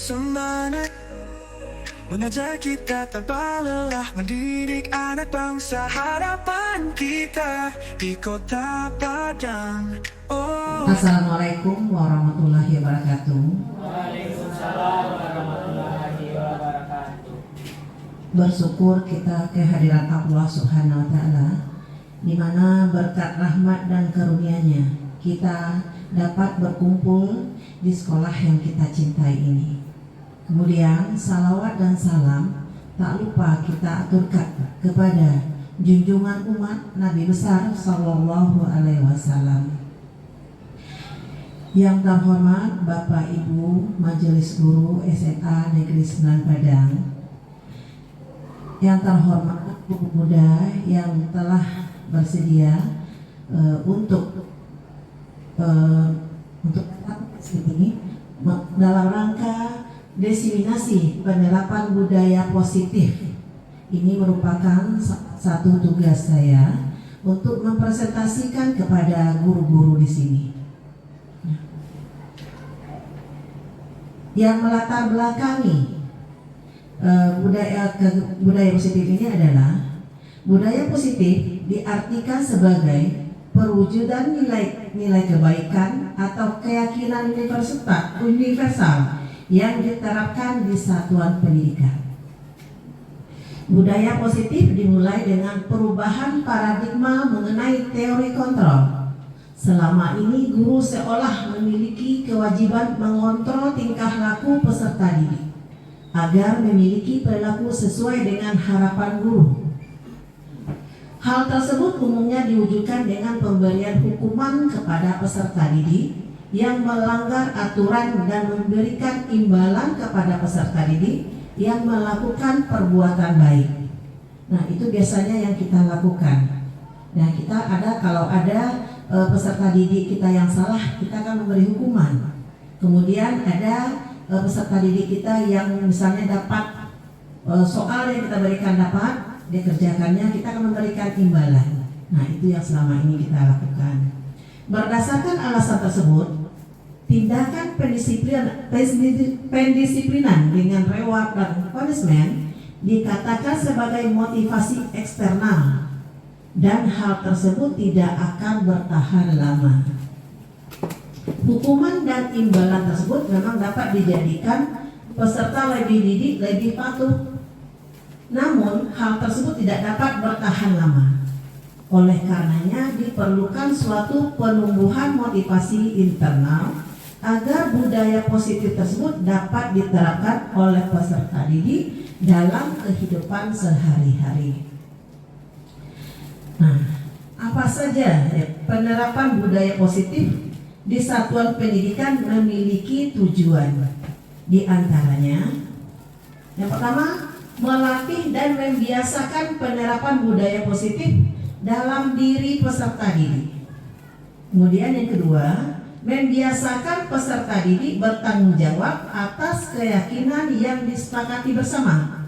semangat mengajar kita tanpa lelah, mendidik anak bangsa, harapan kita di kota Padang. Oh. Assalamualaikum warahmatullahi wabarakatuh. Waalaikumsalam warahmatullahi wabarakatuh. Bersyukur kita kehadiran Allah Subhanahu wa Ta'ala, di mana berkat rahmat dan karunia-Nya kita dapat berkumpul di sekolah yang kita cintai ini. Kemudian salawat dan salam tak lupa kita aturkan kepada junjungan umat Nabi besar Sallallahu Alaihi Wasallam. Yang terhormat Bapak Ibu Majelis Guru SMA Negeri 9 Padang, yang terhormat Guru Muda yang telah bersedia untuk datang ke sini dalam rangka diseminasi penerapan budaya positif. Ini merupakan satu tugas saya untuk mempresentasikan kepada guru-guru di sini. Yang melatar belakangi budaya positif ini adalah budaya positif diartikan sebagai perwujudan nilai kebaikan atau keyakinan universal yang diterapkan di satuan pendidikan. Budaya positif dimulai dengan perubahan paradigma mengenai teori kontrol. Selama ini guru seolah memiliki kewajiban mengontrol tingkah laku peserta didik agar memiliki perilaku sesuai dengan harapan guru. Hal tersebut umumnya diwujudkan dengan pemberian hukuman kepada peserta didik yang melanggar aturan dan memberikan imbalan kepada peserta didik yang melakukan perbuatan baik. Nah, itu biasanya yang kita lakukan. Nah, kalau ada peserta didik kita yang salah, kita akan memberi hukuman. Kemudian ada peserta didik kita yang misalnya dapat soal yang kita berikan dapat, dia kerjakannya, kita akan memberikan imbalan. Nah, itu yang selama ini kita lakukan. Berdasarkan alasan tersebut, tindakan pendisiplinan dengan reward dan punishment dikatakan sebagai motivasi eksternal, dan hal tersebut tidak akan bertahan lama. Hukuman dan imbalan tersebut memang dapat dijadikan peserta lebih patuh. Namun hal tersebut tidak dapat bertahan lama. Oleh karenanya diperlukan suatu penumbuhan motivasi internal agar budaya positif tersebut dapat diterapkan oleh peserta didik dalam kehidupan sehari-hari. Nah, apa saja penerapan budaya positif di satuan pendidikan memiliki tujuan? Di antaranya, yang pertama, melatih dan membiasakan penerapan budaya positif dalam diri peserta didik. Kemudian yang kedua, membiasakan peserta didik bertanggung jawab atas keyakinan yang disepakati bersama.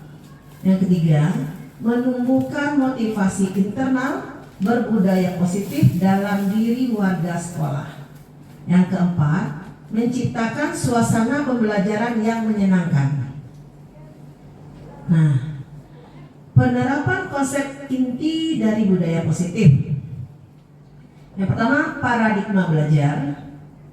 Yang ketiga, menumbuhkan motivasi internal berbudaya positif dalam diri warga sekolah. Yang keempat, menciptakan suasana pembelajaran yang menyenangkan. Nah, penerapan konsep inti dari budaya positif. Yang pertama, paradigma belajar.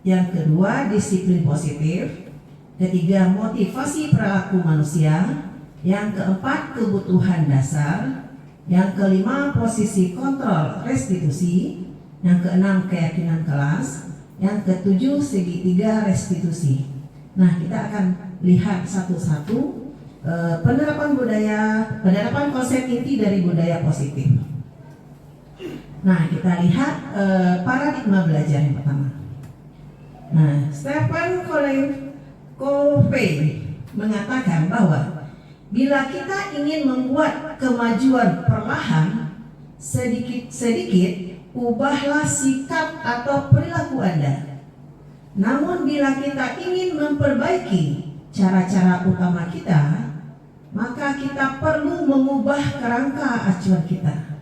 Yang kedua, disiplin positif. Ketiga, motivasi perilaku manusia. Yang keempat, kebutuhan dasar. Yang kelima, posisi kontrol restitusi. Yang keenam, keyakinan kelas. Yang ketujuh, segitiga restitusi. Nah, kita akan lihat satu-satu penerapan konsep inti dari budaya positif. Nah, kita lihat paradigma belajar yang pertama. Nah, Stephen Covey mengatakan bahwa bila kita ingin membuat kemajuan perlahan, sedikit-sedikit ubahlah sikap atau perilaku Anda. Namun bila kita ingin memperbaiki cara-cara utama kita, maka kita perlu mengubah kerangka acuan kita.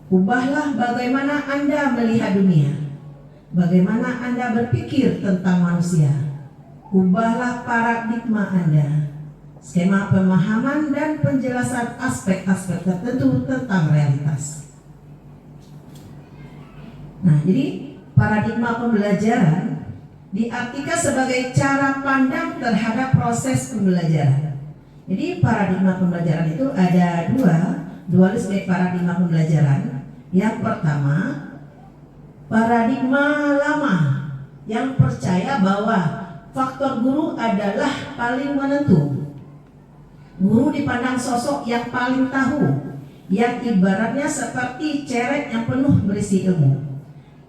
Ubahlah bagaimana Anda melihat dunia, bagaimana Anda berpikir tentang manusia. ubahlah paradigma Anda, skema pemahaman dan penjelasan aspek-aspek tertentu tentang realitas. Nah, jadi paradigma pembelajaran diartikan sebagai cara pandang terhadap proses pembelajaran. Jadi paradigma pembelajaran itu ada dualisme paradigma pembelajaran. Yang pertama, paradigma lama yang percaya bahwa faktor guru adalah paling menentu. Guru dipandang sosok yang paling tahu, yang ibaratnya seperti ceret yang penuh berisi ilmu.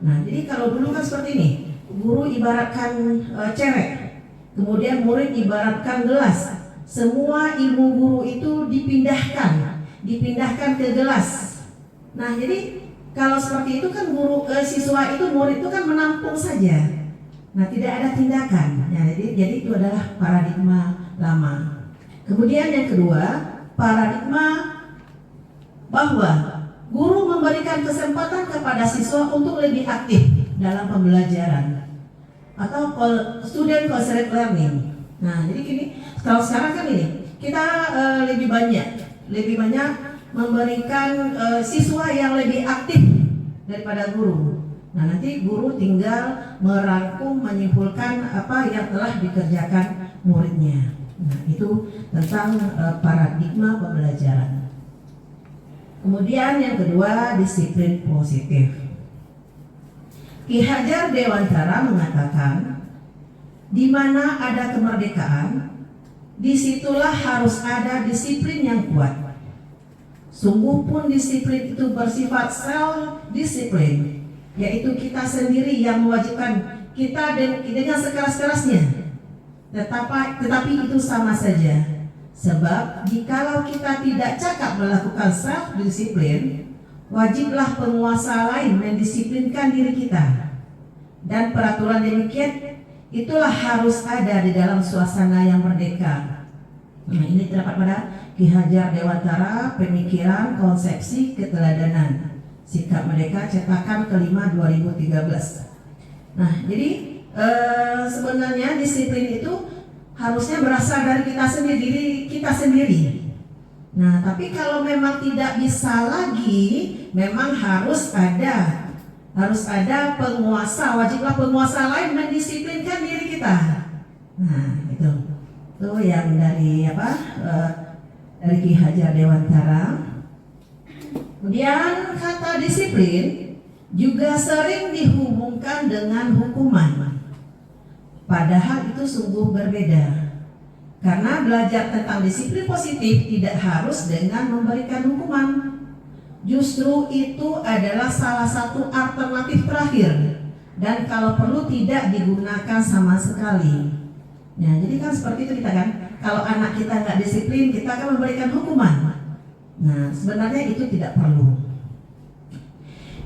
Nah, jadi kalau dulu kan seperti ini, guru ibaratkan ceret, kemudian murid ibaratkan gelas. Semua ilmu guru itu dipindahkan ke gelas. Nah, jadi kalau seperti itu kan siswa itu, murid itu kan menampung saja. Nah, tidak ada tindakan. Ya, jadi itu adalah paradigma lama. Kemudian yang kedua, paradigma bahwa guru memberikan kesempatan kepada siswa untuk lebih aktif dalam pembelajaran atau student centered learning. Nah, jadi gini, kalau sekarang kan ini kita lebih banyak memberikan siswa yang lebih aktif daripada guru. Nah, nanti guru tinggal merangkum, menyimpulkan apa yang telah dikerjakan muridnya. Nah, itu tentang paradigma pembelajaran. Kemudian yang kedua, disiplin positif. Ki Hajar Dewantara mengatakan, di mana ada kemerdekaan, disitulah harus ada disiplin yang kuat. Sungguh pun disiplin itu bersifat self-disiplin, yaitu kita sendiri yang mewajibkan kita dengan sekeras-kerasnya. Tetapi itu sama saja. Sebab jikalau kita tidak cakap melakukan self-disiplin, wajiblah penguasa lain mendisiplinkan diri kita. Dan peraturan demikian itulah harus ada di dalam suasana yang merdeka. Nah, ini terdapat pada Ki Hajar Dewantara, Pemikiran Konsepsi Keteladanan, Sikap Merdeka, cetakan kelima 2013. Nah, jadi sebenarnya disiplin itu harusnya berasal dari kita sendiri. Nah, tapi kalau memang tidak bisa lagi, memang harus ada penguasa, wajiblah penguasa lain mendisiplinkan diri kita. Nah, itu yang dari dari Ki Hajar Dewantara. Kemudian kata disiplin juga sering dihubungkan dengan hukuman. Padahal itu sungguh berbeda. Karena belajar tentang disiplin positif tidak harus dengan memberikan hukuman. Justru itu adalah salah satu alternatif terakhir, dan kalau perlu tidak digunakan sama sekali. Ya, jadi kan seperti itu kita kan, kalau anak kita nggak disiplin, kita akan memberikan hukuman. Nah, sebenarnya itu tidak perlu.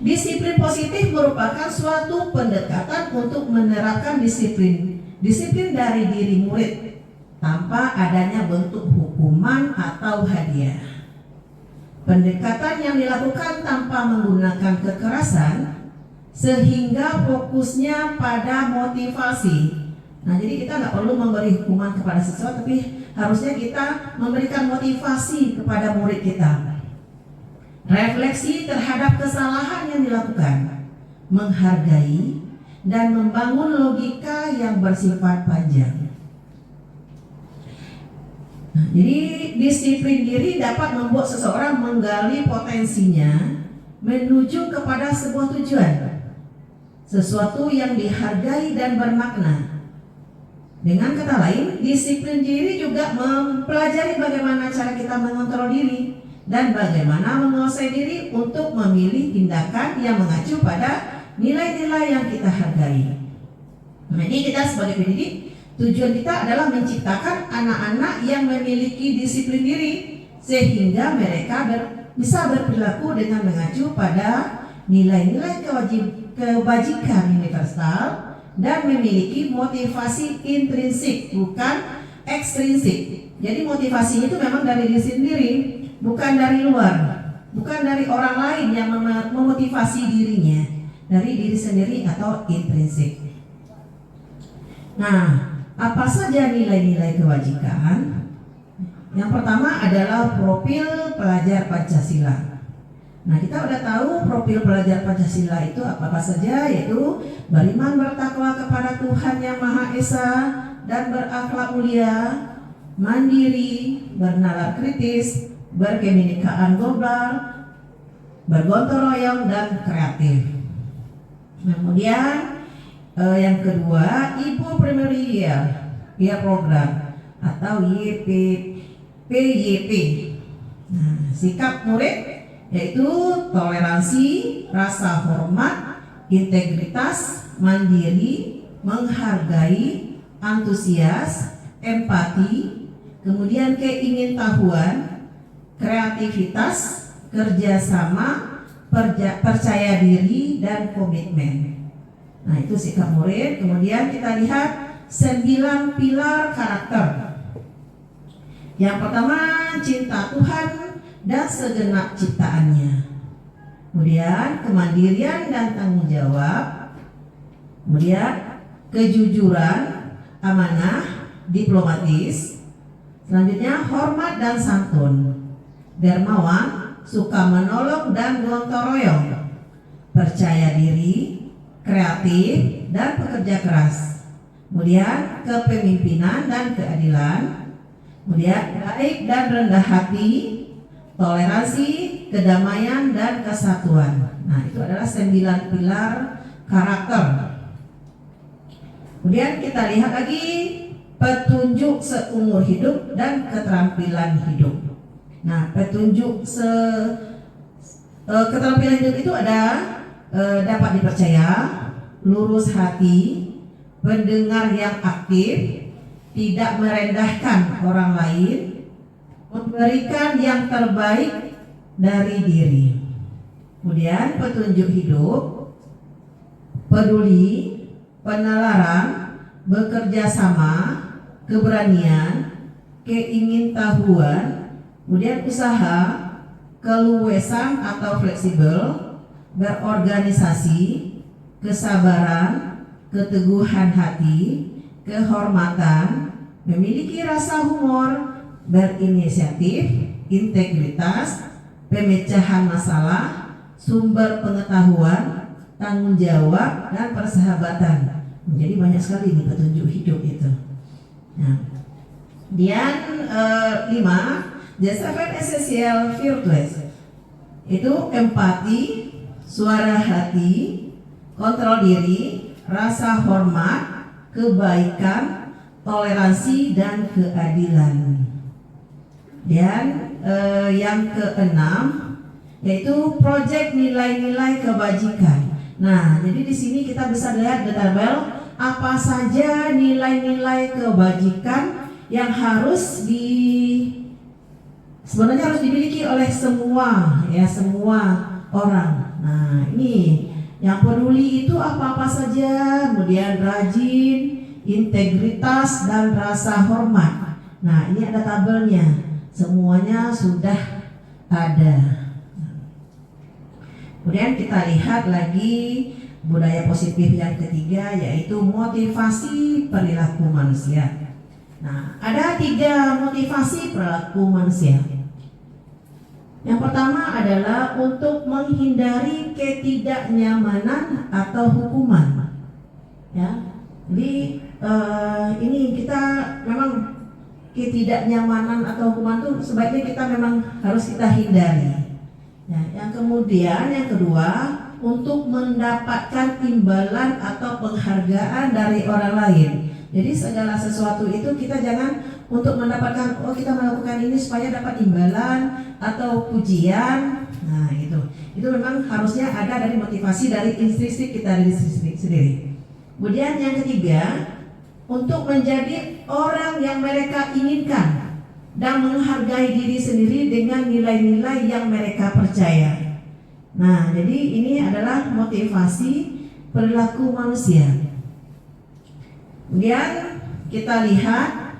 Disiplin positif merupakan suatu pendekatan untuk menerapkan disiplin dari diri murid tanpa adanya bentuk hukuman atau hadiah. Pendekatan yang dilakukan tanpa menggunakan kekerasan sehingga fokusnya pada motivasi. Nah, jadi kita nggak perlu memberi hukuman kepada siswa, tapi harusnya kita memberikan motivasi kepada murid kita. Refleksi terhadap kesalahan yang dilakukan, menghargai dan membangun logika yang bersifat panjang. Nah, jadi disiplin diri dapat membuat seseorang menggali potensinya menuju kepada sebuah tujuan, sesuatu yang dihargai dan bermakna. Dengan kata lain, disiplin diri juga mempelajari bagaimana cara kita mengontrol diri dan bagaimana menguasai diri untuk memilih tindakan yang mengacu pada nilai-nilai yang kita hargai. Nah, ini kita sebagai pendidik, tujuan kita adalah menciptakan anak-anak yang memiliki disiplin diri sehingga mereka bisa berperilaku dengan mengacu pada nilai-nilai kebajikan universal dan memiliki motivasi intrinsik bukan ekstrinsik. Jadi motivasinya itu memang dari diri sendiri, bukan dari luar, bukan dari orang lain yang memotivasi dirinya, dari diri sendiri atau intrinsik. Nah, Apa saja nilai-nilai kebajikan? Yang pertama adalah profil pelajar Pancasila. Nah, kita udah tahu profil pelajar Pancasila itu apa saja, yaitu beriman bertakwa kepada Tuhan Yang Maha Esa dan berakhlak mulia, mandiri, bernalar kritis, berkebinekaan global, bergotong royong, dan kreatif. Kemudian yang kedua, Ibu Primordial Year Program atau PYP. Nah, sikap murid yaitu toleransi, rasa hormat, integritas, mandiri, menghargai, antusias, empati, kemudian keingintahuan, kreativitas, kerjasama, percaya diri, dan komitmen. Nah, itu sikap murid. Kemudian kita lihat 9 pilar karakter. Yang pertama, cinta Tuhan dan segenap ciptaannya. Kemudian kemandirian dan tanggung jawab. Kemudian kejujuran, amanah, diplomatis. Selanjutnya hormat dan santun, dermawan, suka menolong dan gotong royong, percaya diri, kreatif, dan pekerja keras. Kemudian kepemimpinan dan keadilan. Kemudian baik dan rendah hati, toleransi, kedamaian, dan kesatuan. Nah, itu adalah 9 pilar karakter. Kemudian kita lihat lagi petunjuk seumur hidup dan keterampilan hidup. Nah, petunjuk keterampilan hidup itu ada dapat dipercaya, lurus hati, pendengar yang aktif, tidak merendahkan orang lain, memberikan yang terbaik dari diri. Kemudian petunjuk hidup, peduli, penalaran, bekerja sama, keberanian, keingintahuan, kemudian usaha, keluasan atau fleksibel, berorganisasi, kesabaran, keteguhan hati, kehormatan, memiliki rasa humor, berinisiatif, integritas, pemecahan masalah, sumber pengetahuan, tanggung jawab, dan persahabatan. Jadi banyak sekali nih petunjuk hidup itu. Nah, kemudian 5, the 7 essential virtues itu empati, suara hati, kontrol diri, rasa hormat, kebaikan, toleransi, dan keadilan. Dan yang keenam yaitu proyek nilai-nilai kebajikan. Nah, jadi di sini kita bisa lihat di tabel apa saja nilai-nilai kebajikan yang sebenarnya harus dimiliki oleh semua orang. Nah, ini yang peduli itu apa-apa saja, kemudian rajin, integritas, dan rasa hormat. Nah, ini ada tabelnya, semuanya sudah ada. Kemudian kita lihat lagi budaya positif yang ketiga, yaitu motivasi perilaku manusia. Nah, ada 3 motivasi perilaku manusia. Yang pertama adalah untuk menghindari ketidaknyamanan atau hukuman. Ya, jadi ini kita memang ketidaknyamanan atau hukuman itu sebaiknya kita memang harus kita hindari. Ya, yang kemudian yang kedua, untuk mendapatkan imbalan atau penghargaan dari orang lain. Jadi segala sesuatu itu kita jangan untuk mendapatkan kita melakukan ini supaya dapat imbalan atau pujian. Nah, itu memang harusnya ada dari motivasi dari intrinsik kita dari sendiri. Kemudian yang ketiga, untuk menjadi orang yang mereka inginkan dan menghargai diri sendiri dengan nilai-nilai yang mereka percaya. Nah, jadi ini adalah motivasi perilaku manusia. Kemudian kita lihat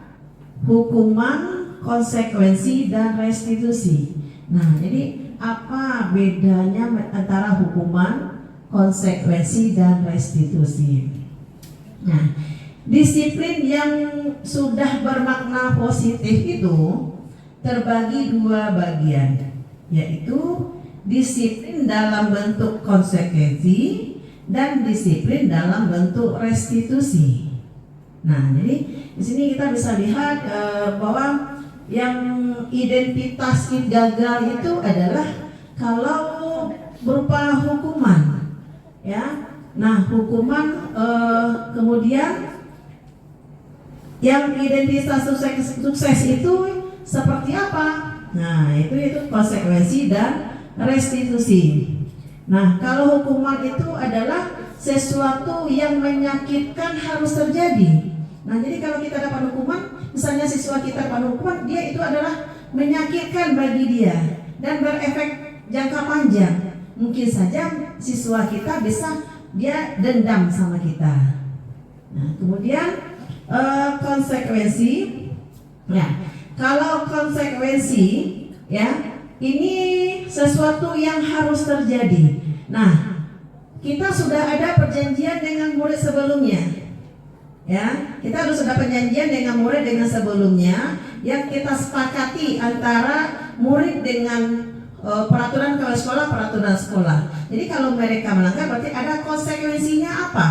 hukuman, konsekuensi, dan restitusi. Nah, jadi apa bedanya antara hukuman, konsekuensi, dan restitusi? Nah, Disiplin yang sudah bermakna positif itu terbagi dua bagian, yaitu disiplin dalam bentuk konsekuensi dan disiplin dalam bentuk restitusi. Nah, jadi di sini kita bisa lihat bahwa yang identitas gagal itu adalah kalau berupa hukuman, ya. Nah, hukuman kemudian yang identitas sukses itu seperti apa? Nah, itu konsekuensi dan restitusi. Nah, kalau hukuman itu adalah sesuatu yang menyakitkan harus terjadi. Nah, jadi kalau kita dapat hukuman, misalnya siswa kita dapat hukuman, dia itu adalah menyakitkan bagi dia dan berefek jangka panjang. Mungkin saja siswa kita bisa dia dendam sama kita. Nah, kemudian konsekuensi. Nah, kalau konsekuensi, ya, ini sesuatu yang harus terjadi. Nah, kita sudah ada perjanjian dengan murid sebelumnya, ya. Kita harus ada perjanjian dengan murid dengan sebelumnya yang kita sepakati antara murid dengan peraturan kepala sekolah, peraturan sekolah. Jadi kalau mereka melanggar berarti ada konsekuensinya apa?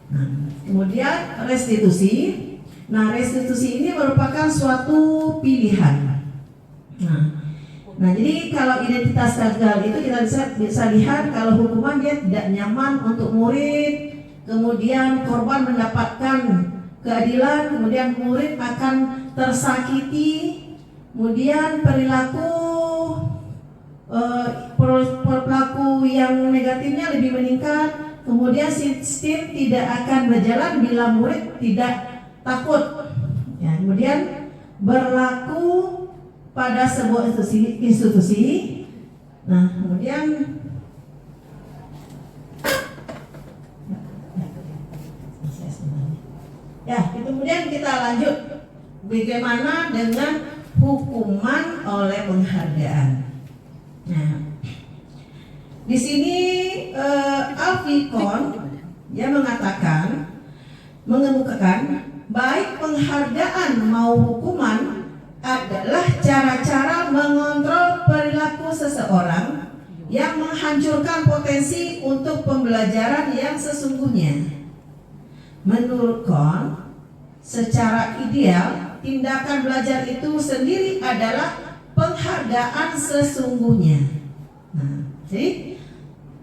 Nah, kemudian restitusi. Nah, restitusi ini merupakan suatu pilihan. Nah, jadi kalau identitas gagal itu kita bisa lihat kalau hukuman dia tidak nyaman untuk murid, kemudian korban mendapatkan keadilan, kemudian murid akan tersakiti, kemudian perilaku yang negatifnya lebih meningkat, kemudian sistem tidak akan berjalan bila murid tidak takut, ya, kemudian berlaku pada sebuah institusi. Nah, kemudian kemudian kita lanjut bagaimana dengan hukuman oleh penghargaan. Nah, di sini Alfikon dia mengemukakan baik penghargaan mau hukuman adalah cara-cara mengontrol perilaku seseorang yang menghancurkan potensi untuk pembelajaran yang sesungguhnya. Menurut Kohn, secara ideal tindakan belajar itu sendiri adalah penghargaan sesungguhnya. Nah, jadi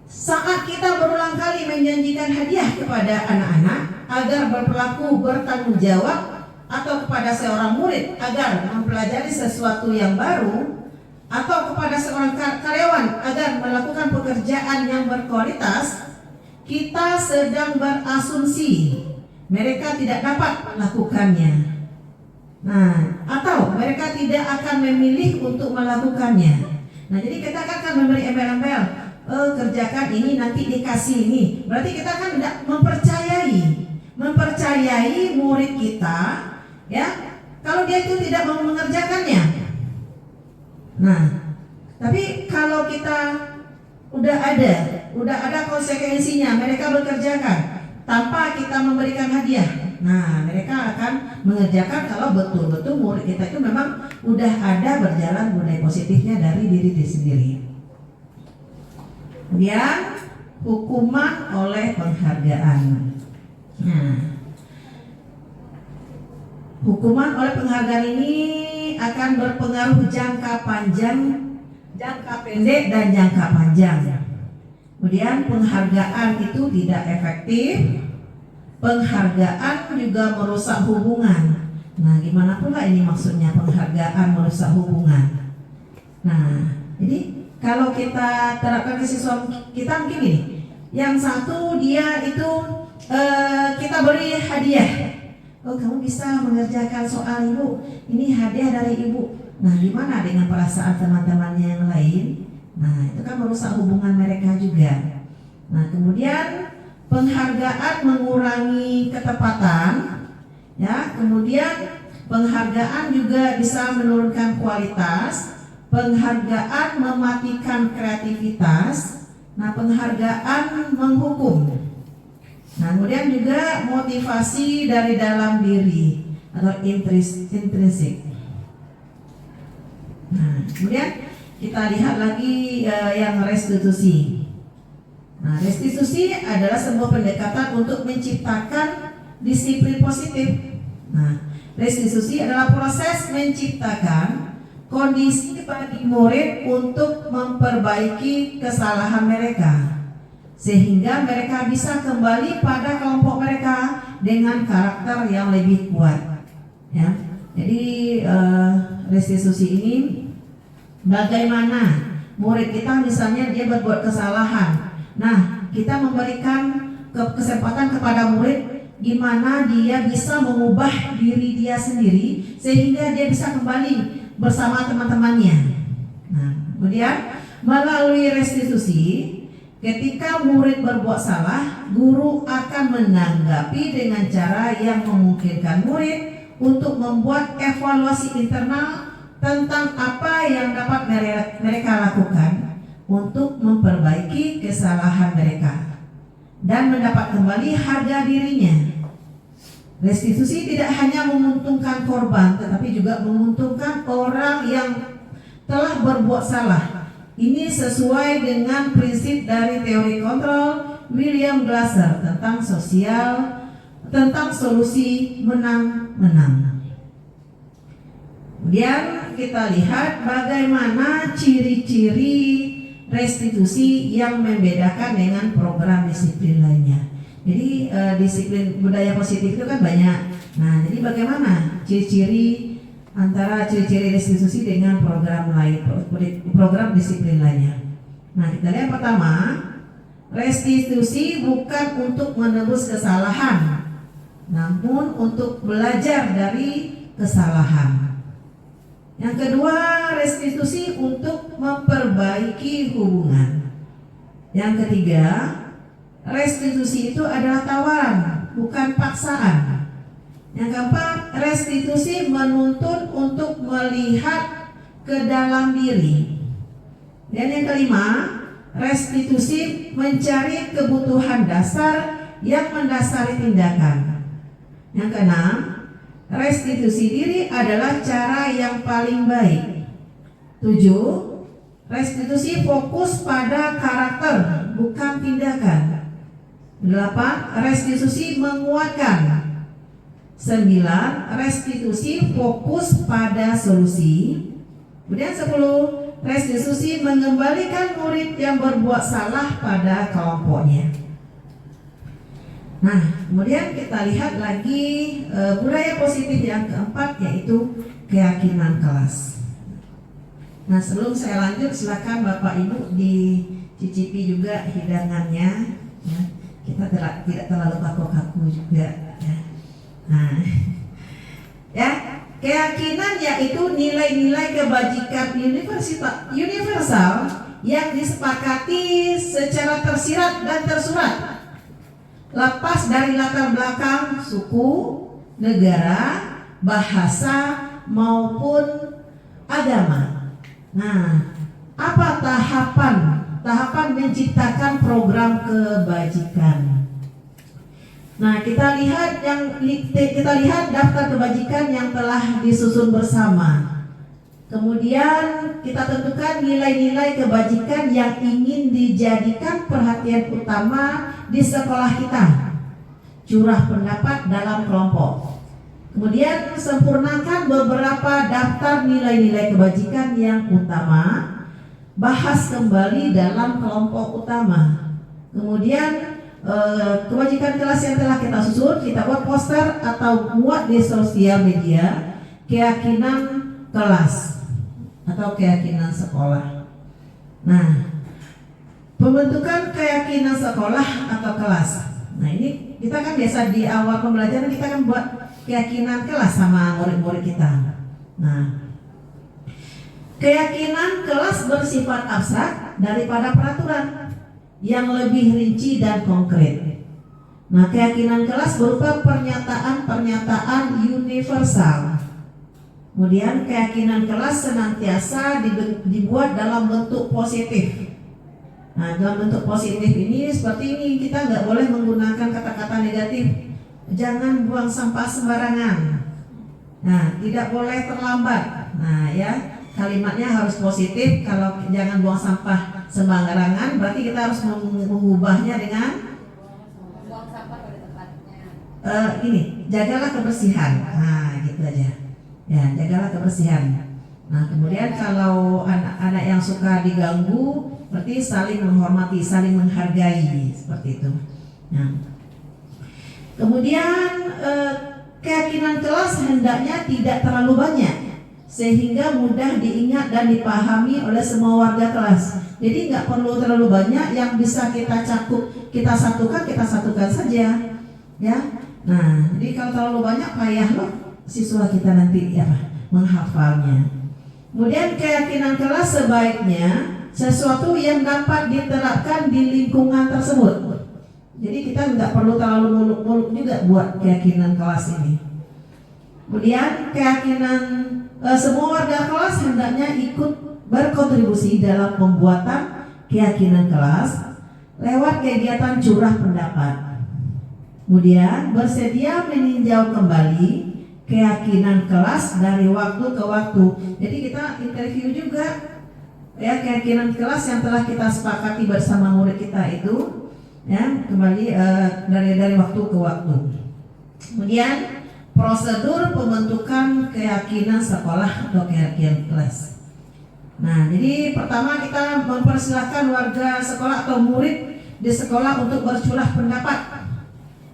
saat kita berulang kali menjanjikan hadiah kepada anak-anak agar berperilaku bertanggung jawab, atau kepada seorang murid agar mempelajari sesuatu yang baru, atau kepada seorang karyawan agar melakukan pekerjaan yang berkualitas, kita sedang berasumsi mereka tidak dapat melakukannya. Nah, atau mereka tidak akan memilih untuk melakukannya. Nah, jadi kita akan memberi embel-embel, kerjakan ini nanti dikasih ini. Berarti kita kan tidak mempercayai murid kita, ya, kalau dia itu tidak mau mengerjakannya. Nah, tapi kalau kita udah ada konsekuensinya, mereka bekerjakan tanpa kita memberikan hadiah. Nah, mereka akan mengerjakan kalau betul-betul murid kita itu memang udah ada berjalan budaya positifnya dari diri sendiri. Kemudian hukuman oleh penghargaan. Nah, hukuman oleh penghargaan ini akan berpengaruh jangka panjang, jangka pendek, dan jangka panjang. Kemudian penghargaan itu tidak efektif. Penghargaan juga merusak hubungan. Nah, gimana pula ini maksudnya penghargaan merusak hubungan? Nah, jadi kalau kita terapkan ke siswa kita mungkin gini. Yang satu dia itu kita beri hadiah. Oh, kamu bisa mengerjakan soal ibu. Ini hadiah dari ibu. Nah, gimana dengan perasaan teman-temannya yang lain? Nah, itu kan merusak hubungan mereka juga. Nah, kemudian penghargaan mengurangi ketepatan, ya. Kemudian penghargaan juga bisa menurunkan kualitas. Penghargaan mematikan kreativitas. Nah, penghargaan menghukum. Nah, kemudian juga motivasi dari dalam diri atau intrinsik. Nah, kemudian kita lihat lagi yang restitusi. Nah, restitusi adalah sebuah pendekatan untuk menciptakan disiplin positif. Nah, restitusi adalah proses menciptakan kondisi bagi murid untuk memperbaiki kesalahan mereka, sehingga mereka bisa kembali pada kelompok mereka dengan karakter yang lebih kuat. Ya, jadi restitusi ini bagaimana murid kita misalnya dia berbuat kesalahan. Nah, kita memberikan kesempatan kepada murid gimana dia bisa mengubah diri dia sendiri sehingga dia bisa kembali bersama teman-temannya. Nah, kemudian melalui restitusi, ketika murid berbuat salah, guru akan menanggapi dengan cara yang memungkinkan murid untuk membuat evaluasi internal tentang apa yang dapat mereka lakukan untuk memperbaiki kesalahan mereka dan mendapat kembali harga dirinya. Restitusi tidak hanya menguntungkan korban, tetapi juga menguntungkan orang yang telah berbuat salah. Ini sesuai dengan prinsip dari teori kontrol William Glasser tentang solusi menang-menang. Kemudian kita lihat bagaimana ciri-ciri restitusi yang membedakan dengan program disiplin lainnya. Jadi disiplin budaya positif itu kan banyak. Nah, jadi bagaimana ciri-ciri antara ciri-ciri restitusi dengan program lain, program disiplin lainnya. Nah, kita lihat pertama, restitusi bukan untuk menebus kesalahan, namun untuk belajar dari kesalahan. Yang kedua, restitusi untuk memperbaiki hubungan. Yang ketiga, restitusi itu adalah tawaran, bukan paksaan. Yang keempat, restitusi menuntun untuk melihat ke dalam diri. Dan yang kelima, restitusi mencari kebutuhan dasar yang mendasari tindakan. Yang keenam, restitusi diri adalah cara yang paling baik. 7. Restitusi fokus pada karakter, bukan tindakan. 8. Restitusi menguatkan. 9. Restitusi fokus pada solusi. Kemudian 10. Restitusi mengembalikan murid yang berbuat salah pada kelompoknya. Nah, kemudian kita lihat lagi budaya positif yang keempat, yaitu keyakinan kelas. Nah, sebelum saya lanjut, silakan Bapak Ibu dicicipi juga hidangannya. Ya. Kita tidak terlalu kaku-kaku juga. Ya. Nah, ya, keyakinan yaitu nilai-nilai kebajikan universal yang disepakati secara tersirat dan tersurat, lepas dari latar belakang suku, negara, bahasa maupun agama. Nah, apa tahapan menciptakan program kebajikan? Nah, kita lihat daftar kebajikan yang telah disusun bersama. Kemudian kita tentukan nilai-nilai kebajikan yang ingin dijadikan perhatian utama di sekolah kita. Curah pendapat dalam kelompok. Kemudian sempurnakan beberapa daftar nilai-nilai kebajikan yang utama. Bahas kembali dalam kelompok utama. Kemudian kebajikan kelas yang telah kita susun, kita buat poster atau muat di sosial media. Keyakinan kelas atau keyakinan sekolah. Nah, pembentukan keyakinan sekolah atau kelas. Nah, ini kita kan biasa di awal pembelajaran kita kan buat keyakinan kelas sama murid-murid kita. Nah, keyakinan kelas bersifat abstrak daripada peraturan yang lebih rinci dan konkret. Nah, keyakinan kelas berupa pernyataan-pernyataan universal. Kemudian keyakinan kelas senantiasa dibuat dalam bentuk positif. Nah, dalam bentuk positif ini seperti ini, kita nggak boleh menggunakan kata-kata negatif. Jangan buang sampah sembarangan. Nah, tidak boleh terlambat. Nah, ya, kalimatnya harus positif. Kalau jangan buang sampah sembarangan, berarti kita harus mengubahnya dengan Buang sampah pada tempatnya. ini, jagalah kebersihan. Nah, gitu aja. Ya, jagalah kebersihan. Nah, kemudian kalau anak-anak yang suka diganggu, berarti saling menghormati, saling menghargai, seperti itu. Nah, kemudian keyakinan kelas hendaknya tidak terlalu banyak sehingga mudah diingat dan dipahami oleh semua warga kelas. Jadi nggak perlu terlalu banyak, yang bisa kita cakup, kita satukan saja, ya. Nah, jadi kalau terlalu banyak payah loh siswa kita nanti ya menghafalnya. Kemudian keyakinan kelas sebaiknya sesuatu yang dapat diterapkan di lingkungan tersebut. Jadi kita nggak perlu terlalu muluk-muluk juga buat keyakinan kelas ini. Kemudian keyakinan semua warga kelas hendaknya ikut berkontribusi dalam pembuatan keyakinan kelas lewat kegiatan curah pendapat. Kemudian bersedia meninjau kembali keyakinan kelas dari waktu ke waktu. Jadi kita interview juga ya keyakinan kelas yang telah kita sepakati bersama murid kita itu, ya kembali dari waktu ke waktu. Kemudian prosedur pembentukan keyakinan sekolah atau keyakinan kelas. Nah, jadi pertama kita mempersilahkan warga sekolah atau murid di sekolah untuk bercurah pendapat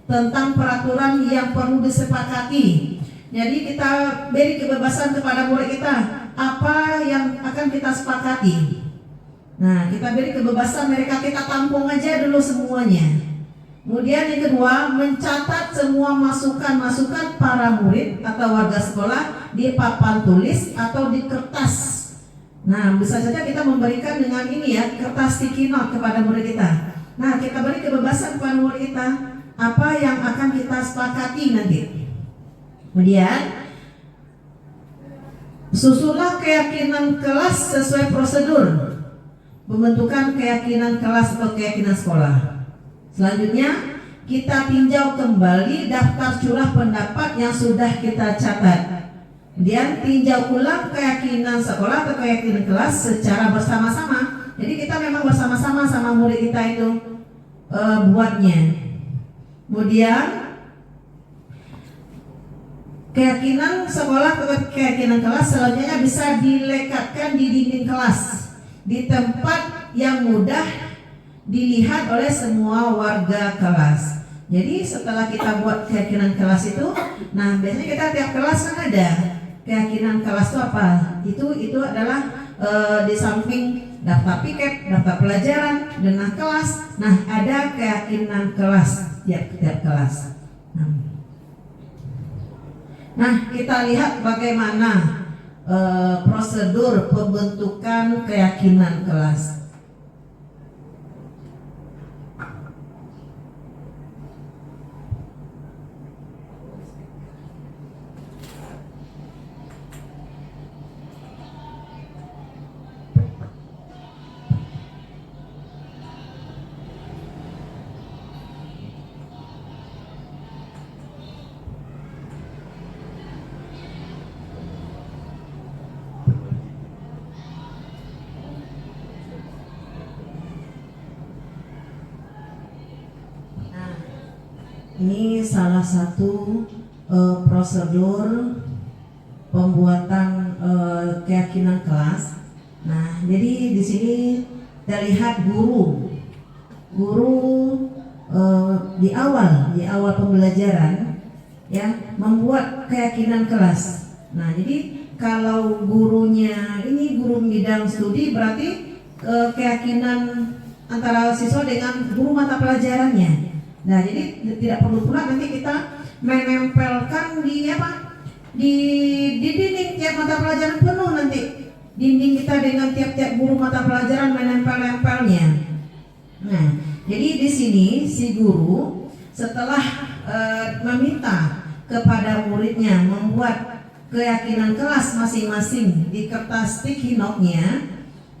tentang peraturan yang perlu disepakati. Jadi kita beri kebebasan kepada murid kita apa yang akan kita sepakati. Nah, kita beri kebebasan mereka, kita tampung aja dulu semuanya. Kemudian yang kedua, mencatat semua masukan-masukan para murid atau warga sekolah di papan tulis atau di kertas. Nah, bisa saja kita memberikan dengan ini ya, kertas sticky note kepada murid kita. Nah, kita beri kebebasan kepada murid kita apa yang akan kita sepakati nanti. Kemudian susunlah keyakinan kelas sesuai prosedur pembentukan keyakinan kelas atau keyakinan sekolah. Selanjutnya kita tinjau kembali daftar curah pendapat yang sudah kita catat. Kemudian tinjau ulang keyakinan sekolah atau keyakinan kelas secara bersama-sama. Jadi kita memang bersama-sama sama murid kita itu buatnya. Kemudian keyakinan sekolah atau keyakinan kelas selanjutnya bisa dilekatkan di dinding kelas di tempat yang mudah dilihat oleh semua warga kelas. Jadi setelah kita buat keyakinan kelas itu, nah biasanya kita tiap kelas kan ada keyakinan kelas itu apa? Itu adalah di samping daftar piket, daftar pelajaran, denah kelas. Nah ada keyakinan kelas tiap kelas. Nah kita lihat bagaimana prosedur pembentukan keyakinan kelas. Ini salah satu prosedur pembuatan keyakinan kelas. Nah, jadi di sini terlihat guru di awal pembelajaran ya membuat keyakinan kelas. Nah, jadi kalau gurunya ini guru bidang studi berarti keyakinan antara siswa dengan guru mata pelajarannya. Nah, jadi tidak perlu pula nanti kita menempelkan di dinding tiap mata pelajaran penuh nanti dinding kita dengan tiap-tiap guru mata pelajaran menempel-nempelnya. Nah, jadi di sini si guru setelah meminta kepada muridnya membuat keyakinan kelas masing-masing di kertas sticky note-nya.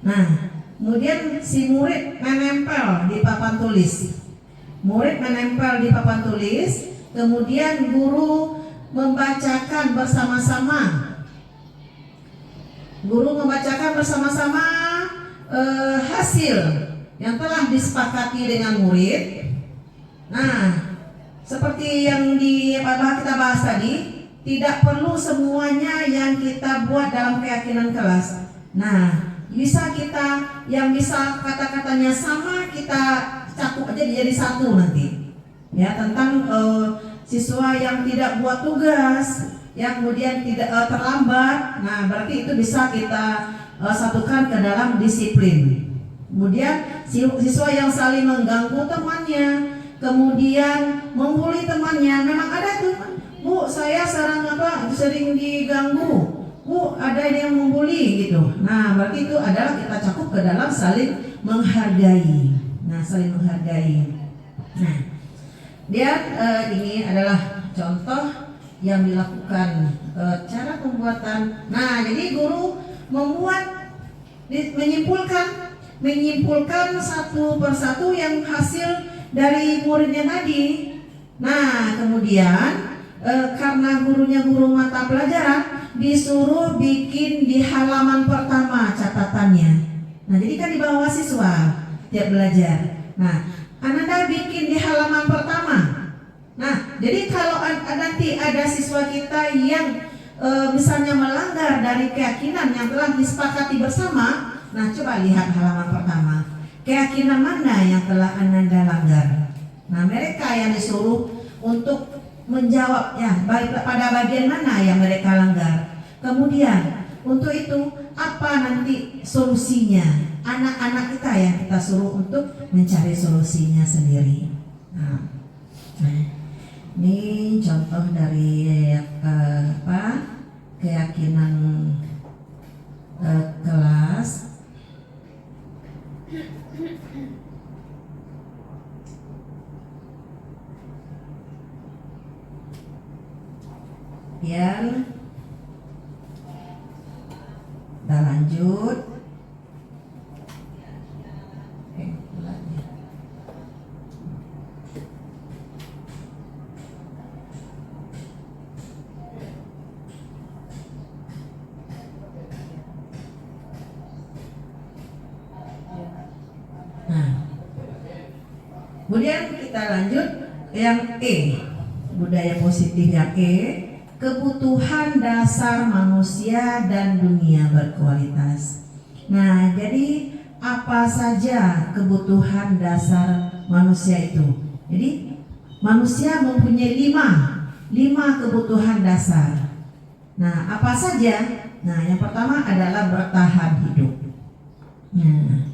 Nah, Kemudian si murid menempel di papan tulis. Murid menempel di papan tulis, kemudian guru membacakan bersama-sama. Guru membacakan bersama-sama hasil yang telah disepakati dengan murid. Nah, seperti yang kita bahas tadi, tidak perlu semuanya yang kita buat dalam keyakinan kelas. Nah, bisa kita yang bisa kata-katanya sama kita cakup aja jadi satu nanti. Ya, tentang siswa yang tidak buat tugas, yang kemudian tidak terlambat. Nah, berarti itu bisa kita satukan ke dalam disiplin. Kemudian siswa yang saling mengganggu temannya, kemudian membuli temannya. Memang ada tuh, Bu, saya sering diganggu. Bu, ada yang membuli gitu. Nah, berarti itu adalah kita cakup ke dalam saling menghargai. Nah, saling menghargai. Nah, dia ini adalah contoh yang dilakukan cara pembuatan. Nah, jadi guru menyimpulkan satu persatu yang hasil dari muridnya tadi. Nah, kemudian karena gurunya guru mata pelajaran, disuruh bikin di halaman pertama catatannya. Nah, jadi kan di bawah siswa tiap belajar. Nah, Ananda bikin di halaman pertama. Nah, jadi kalau nanti ada siswa kita yang misalnya melanggar dari keyakinan yang telah disepakati bersama, nah coba lihat halaman pertama. Keyakinan mana yang telah Ananda langgar? Nah, mereka yang disuruh untuk menjawabnya pada bagian mana yang mereka langgar. Kemudian untuk itu apa nanti solusinya? Anak-anak kita yang kita suruh untuk mencari solusinya sendiri. Nah, ini contoh dari keyakinan kelas. Kemudian kita lanjut. Kemudian kita lanjut yang E, budaya positif yang E, kebutuhan dasar manusia dan dunia berkualitas. Nah, jadi apa saja kebutuhan dasar manusia itu? Jadi manusia mempunyai lima kebutuhan dasar. Nah, apa saja? Nah, yang pertama adalah bertahan hidup. Nah,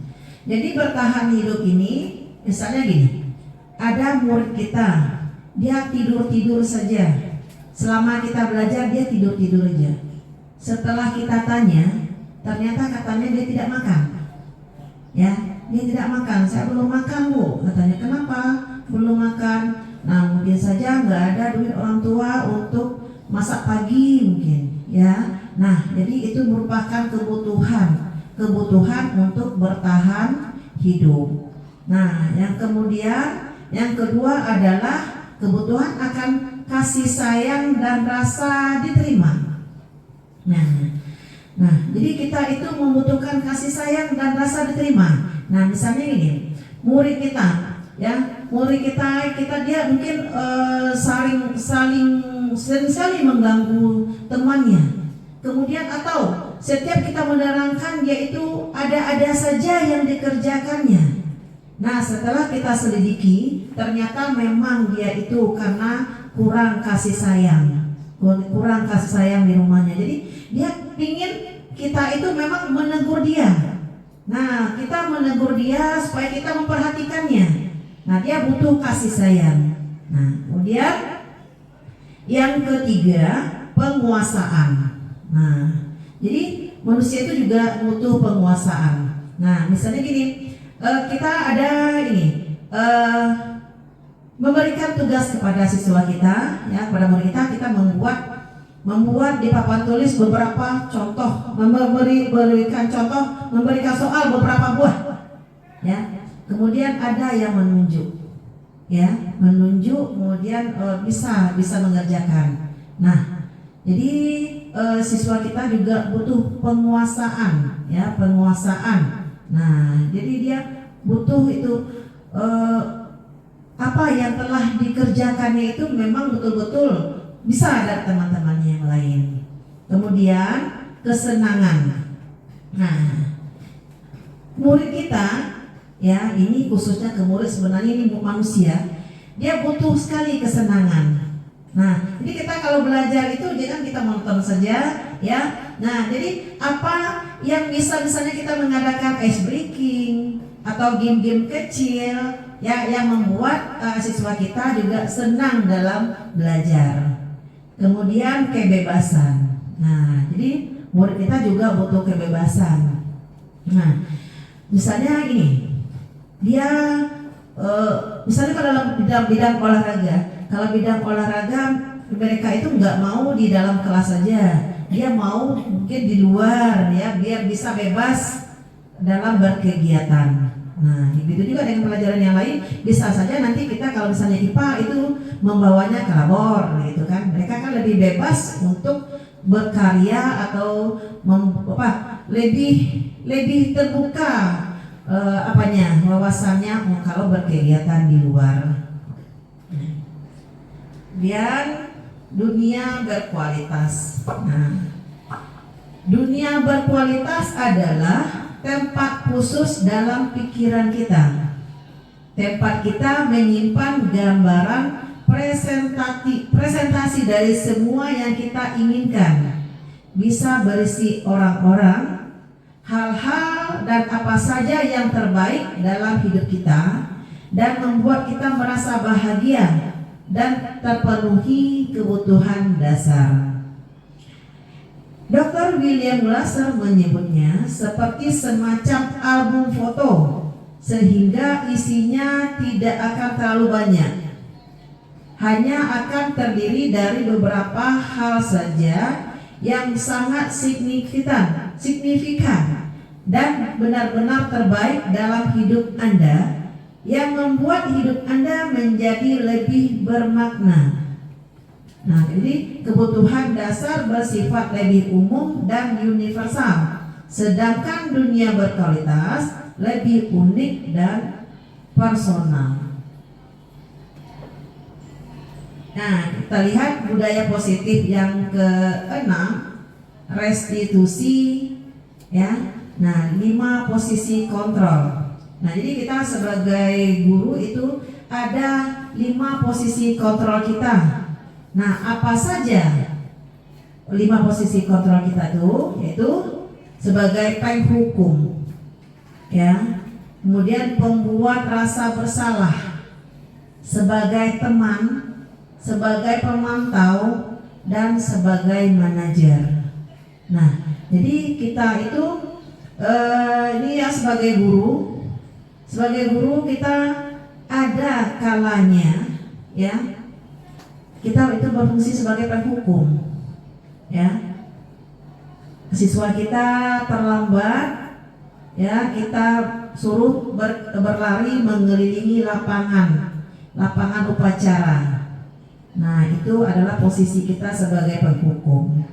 jadi bertahan hidup ini misalnya gini. Ada murid kita, dia tidur-tidur saja. Selama kita belajar dia tidur-tidur aja. Setelah kita tanya, ternyata katanya dia tidak makan. Ya, dia tidak makan. Saya belum makan, Bu. Katanya, kenapa belum makan? Nah, mungkin saja nggak ada duit orang tua untuk masak pagi mungkin. Ya, nah jadi itu merupakan kebutuhan untuk bertahan hidup. Nah, yang kedua adalah kebutuhan akan kasih sayang dan rasa diterima. Nah, jadi kita itu membutuhkan kasih sayang dan rasa diterima. Nah, misalnya ini, murid kita, dia mungkin sering mengganggu temannya. Kemudian atau setiap kita menerangkan dia itu ada saja yang dikerjakannya. Nah, setelah kita selidiki, ternyata memang dia itu karena kurang kasih sayang di rumahnya. Jadi dia ingin kita itu memang menegur dia. Nah, kita menegur dia supaya kita memperhatikannya. Nah, dia butuh kasih sayang. Nah, kemudian yang ketiga, penguasaan. Nah, jadi manusia itu juga butuh penguasaan. Nah, misalnya gini, kita ada ini memberikan tugas kepada siswa kita, ya, kepada murid kita membuat membuat di papan tulis beberapa contoh, memberikan contoh, memberikan soal beberapa buah, ya. Kemudian ada yang menunjuk, ya, menunjuk, kemudian bisa mengerjakan. Nah, jadi siswa kita juga butuh penguasaan, ya, penguasaan. Nah, jadi dia butuh itu apa yang telah dikerjakannya itu memang betul-betul bisa ada teman-temannya yang lain. Kemudian kesenangan. Nah, murid kita, ya, ini khususnya ke murid, sebenarnya ini manusia, dia butuh sekali kesenangan. Nah, jadi kita kalau belajar itu jangan kita nonton saja, ya. Nah, jadi apa yang bisa, misalnya kita mengadakan ice breaking atau game-game kecil, ya, yang membuat siswa kita juga senang dalam belajar. Kemudian kebebasan. Nah, jadi murid kita juga butuh kebebasan. Nah, misalnya ini, dia misalnya kalau dalam bidang olahraga, kalau bidang olahraga mereka itu nggak mau di dalam kelas saja, dia mau mungkin di luar, ya, biar bisa bebas dalam berkegiatan. Nah, begitu juga dengan pelajaran yang lain, bisa saja nanti kita kalau misalnya IPA itu membawanya ke labor, gitu kan. Mereka kan lebih bebas untuk berkarya atau lebih terbuka wawasannya kalau berkegiatan di luar. Biar dunia berkualitas. Nah, dunia berkualitas adalah tempat khusus dalam pikiran kita, tempat kita menyimpan gambaran presentasi dari semua yang kita inginkan. Bisa berisi orang-orang, hal-hal dan apa saja yang terbaik dalam hidup kita, dan membuat kita merasa bahagia dan terpenuhi kebutuhan dasar. Dr. William Glasser menyebutnya seperti semacam album foto, sehingga isinya tidak akan terlalu banyak, hanya akan terdiri dari beberapa hal saja yang sangat signifikan dan benar-benar terbaik dalam hidup Anda, yang membuat hidup Anda menjadi lebih bermakna. Nah, jadi kebutuhan dasar bersifat lebih umum dan universal, sedangkan dunia berkualitas lebih unik dan personal. Nah, kita lihat budaya positif yang ke-6, restitusi, ya. Nah, 5 posisi kontrol. Nah, jadi kita sebagai guru itu ada 5 posisi kontrol kita. Nah, apa saja 5 posisi kontrol kita itu? Yaitu sebagai penghukum, ya, kemudian pembuat rasa bersalah, sebagai teman, sebagai pemantau, dan sebagai manajer. Nah, jadi kita itu ini ya sebagai guru kita ada kalanya, ya, kita itu berfungsi sebagai penghukum, ya. Siswa kita terlambat, ya, kita suruh berlari mengelilingi lapangan upacara. Nah, itu adalah posisi kita sebagai penghukum.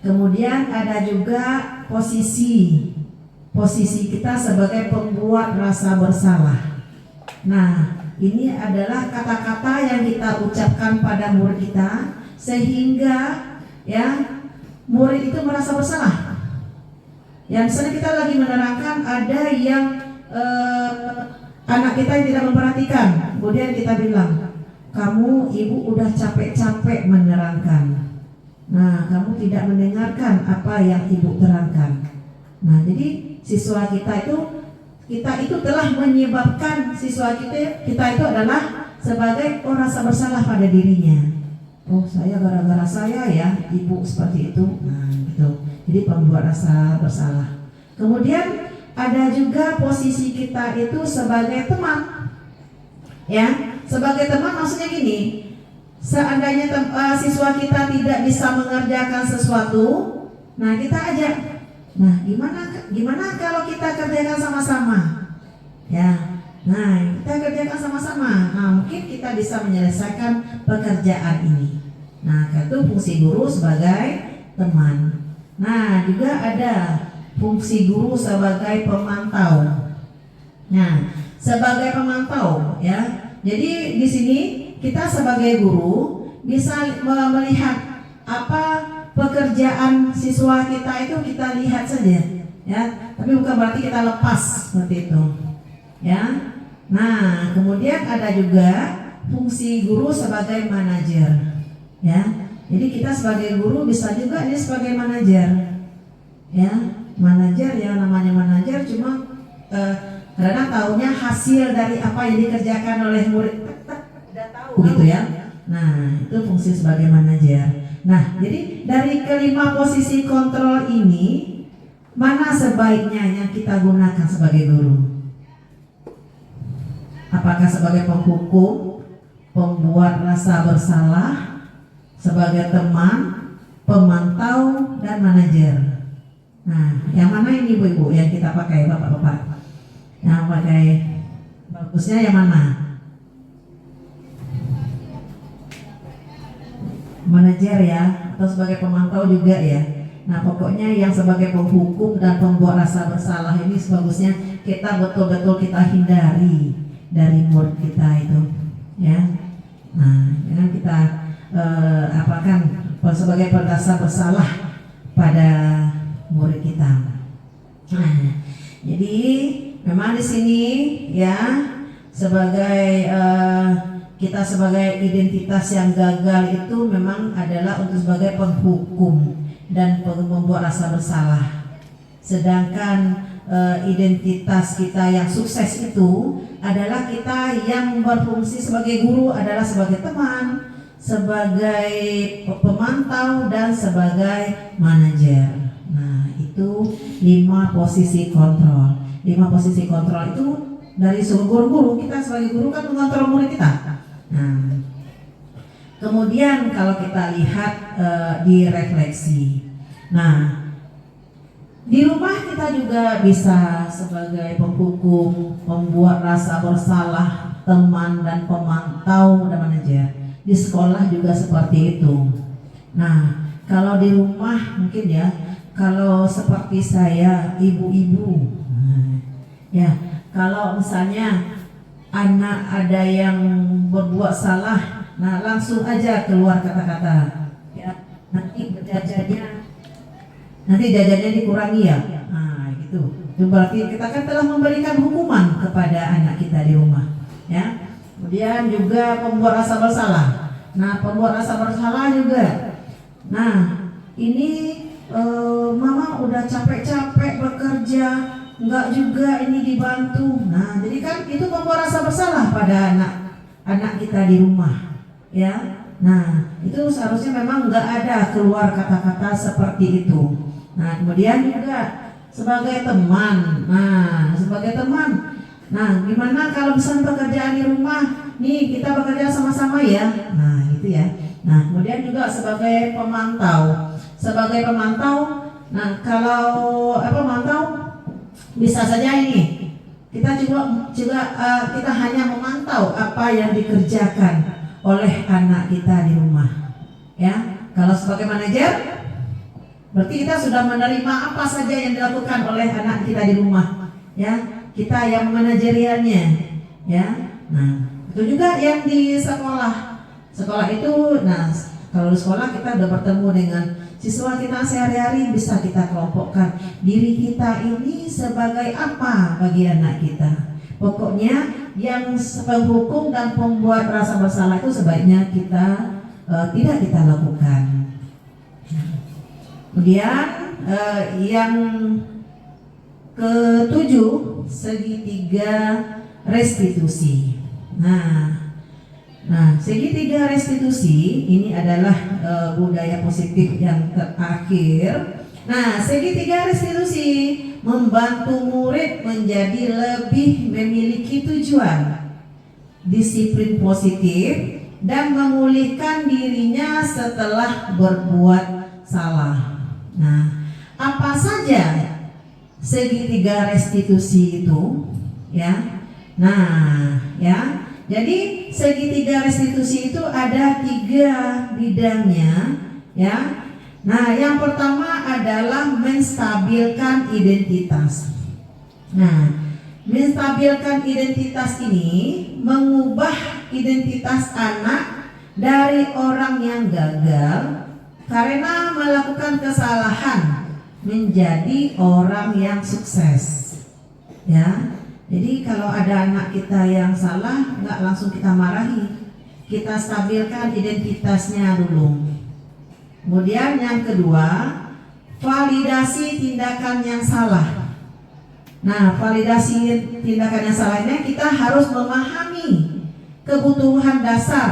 Kemudian ada juga posisi kita sebagai pembuat rasa bersalah. Nah, ini adalah kata-kata yang kita ucapkan pada murid kita sehingga, ya, murid itu merasa bersalah. Yang misalnya kita lagi menerangkan, ada yang anak kita yang tidak memperhatikan, kemudian kita bilang, kamu ibu udah capek-capek menerangkan. Nah, kamu tidak mendengarkan apa yang ibu terangkan. Nah, jadi siswa kita itu telah menyebabkan siswa kita itu adalah sebagai orang rasa bersalah pada dirinya. Oh, saya gara-gara saya ya ibu seperti itu. Nah, gitu. Jadi pembuat rasa bersalah. Kemudian ada juga posisi kita itu sebagai teman. Ya, sebagai teman maksudnya gini. seandainya siswa kita tidak bisa mengerjakan sesuatu, nah kita ajak. Nah, gimana kalau kita kerjakan sama-sama? Ya. Nah, kita kerjakan sama-sama. Nah, mungkin kita bisa menyelesaikan pekerjaan ini. Nah, itu fungsi guru sebagai teman. Nah, juga ada fungsi guru sebagai pemantau. Nah, sebagai pemantau ya. Jadi di sini kita sebagai guru bisa melihat apa pekerjaan siswa kita itu, kita lihat saja ya. Tapi bukan berarti kita lepas seperti itu. Ya. Nah, kemudian ada juga fungsi guru sebagai manajer. Ya. Jadi kita sebagai guru bisa juga ini sebagai manajer. Ya, manajer yang namanya manajer cuma karena tahunya hasil dari apa yang dikerjakan oleh murid, tidak tahu gitu ya. Nah, itu fungsi sebagai manajer. Nah, jadi dari kelima posisi kontrol ini, mana sebaiknya yang kita gunakan sebagai guru? Apakah sebagai penghukum, pembuat rasa bersalah, sebagai teman, pemantau, dan manajer? Nah, yang mana ini ibu-ibu yang kita pakai, bapak-bapak? Yang pakai bagusnya yang mana? Manajer ya, atau sebagai pemantau juga ya. Nah, pokoknya yang sebagai penghukum dan pembuat rasa bersalah ini sebagusnya kita betul-betul kita hindari dari murid kita itu, ya. Nah, jangan kita apakan sebagai rasa bersalah pada murid kita. Nah, jadi memang di sini ya sebagai kita sebagai identitas yang gagal itu memang adalah untuk sebagai penghukum dan membuat rasa bersalah. Sedangkan identitas kita yang sukses itu adalah kita yang berfungsi sebagai guru, adalah sebagai teman, sebagai pemantau, dan sebagai manajer. Nah, itu 5 posisi kontrol. 5 posisi kontrol itu dari seluruh guru. Kita sebagai guru kan mengontrol murid kita. Nah, kemudian kalau kita lihat di refleksi. Nah, di rumah kita juga bisa sebagai penghukum, membuat rasa bersalah, teman, dan pemantau, dan manajer. Di sekolah juga seperti itu. Nah, kalau di rumah mungkin ya, kalau seperti saya, ibu-ibu, ya, kalau misalnya anak ada yang berbuat salah, nah langsung aja keluar kata-kata, ya, nanti jajannya dikurangi ya, nah gitu. Itu berarti kita kan telah memberikan hukuman kepada anak kita di rumah, ya. Kemudian juga pembuat rasa bersalah. Nah, pembuat rasa bersalah juga. Nah, ini mama udah capek-capek bekerja, enggak juga ini dibantu. Nah, jadi kan itu membuat rasa bersalah pada anak kita di rumah, ya. Nah, itu seharusnya memang enggak ada keluar kata-kata seperti itu. Nah, kemudian juga sebagai teman. Nah, sebagai teman. Nah, gimana kalau misalnya pekerjaan di rumah, nih kita bekerja sama-sama ya. Nah, gitu ya. Nah, kemudian juga sebagai pemantau. Sebagai pemantau, nah kalau pemantau bisa saja ini kita juga kita hanya memantau apa yang dikerjakan oleh anak kita di rumah, ya. Kalau sebagai manajer, berarti kita sudah menerima apa saja yang dilakukan oleh anak kita di rumah, ya. Kita yang manajerialnya, ya. Nah, itu juga yang di sekolah. Sekolah itu, nah kalau di sekolah kita udah bertemu dengan siswa kita sehari-hari, bisa kita kelompokkan diri kita ini sebagai apa bagi anak kita. Pokoknya yang penghukum dan pembuat rasa bersalah itu sebaiknya kita tidak kita lakukan. Kemudian yang ke-7, segitiga restitusi. Nah, segitiga restitusi ini adalah budaya positif yang terakhir. Nah, segitiga restitusi membantu murid menjadi lebih memiliki tujuan, disiplin positif, dan memulihkan dirinya setelah berbuat salah. Nah, apa saja segitiga restitusi itu? Ya. Nah, ya. Jadi segitiga restitusi itu ada 3 bidangnya, ya. Nah, yang pertama adalah menstabilkan identitas. Nah, menstabilkan identitas ini mengubah identitas anak dari orang yang gagal karena melakukan kesalahan menjadi orang yang sukses. Ya, jadi kalau ada anak kita yang salah, nggak langsung kita marahi, kita stabilkan identitasnya dulu. Kemudian yang kedua, validasi tindakan yang salah. Nah, validasi tindakan yang salahnya kita harus memahami kebutuhan dasar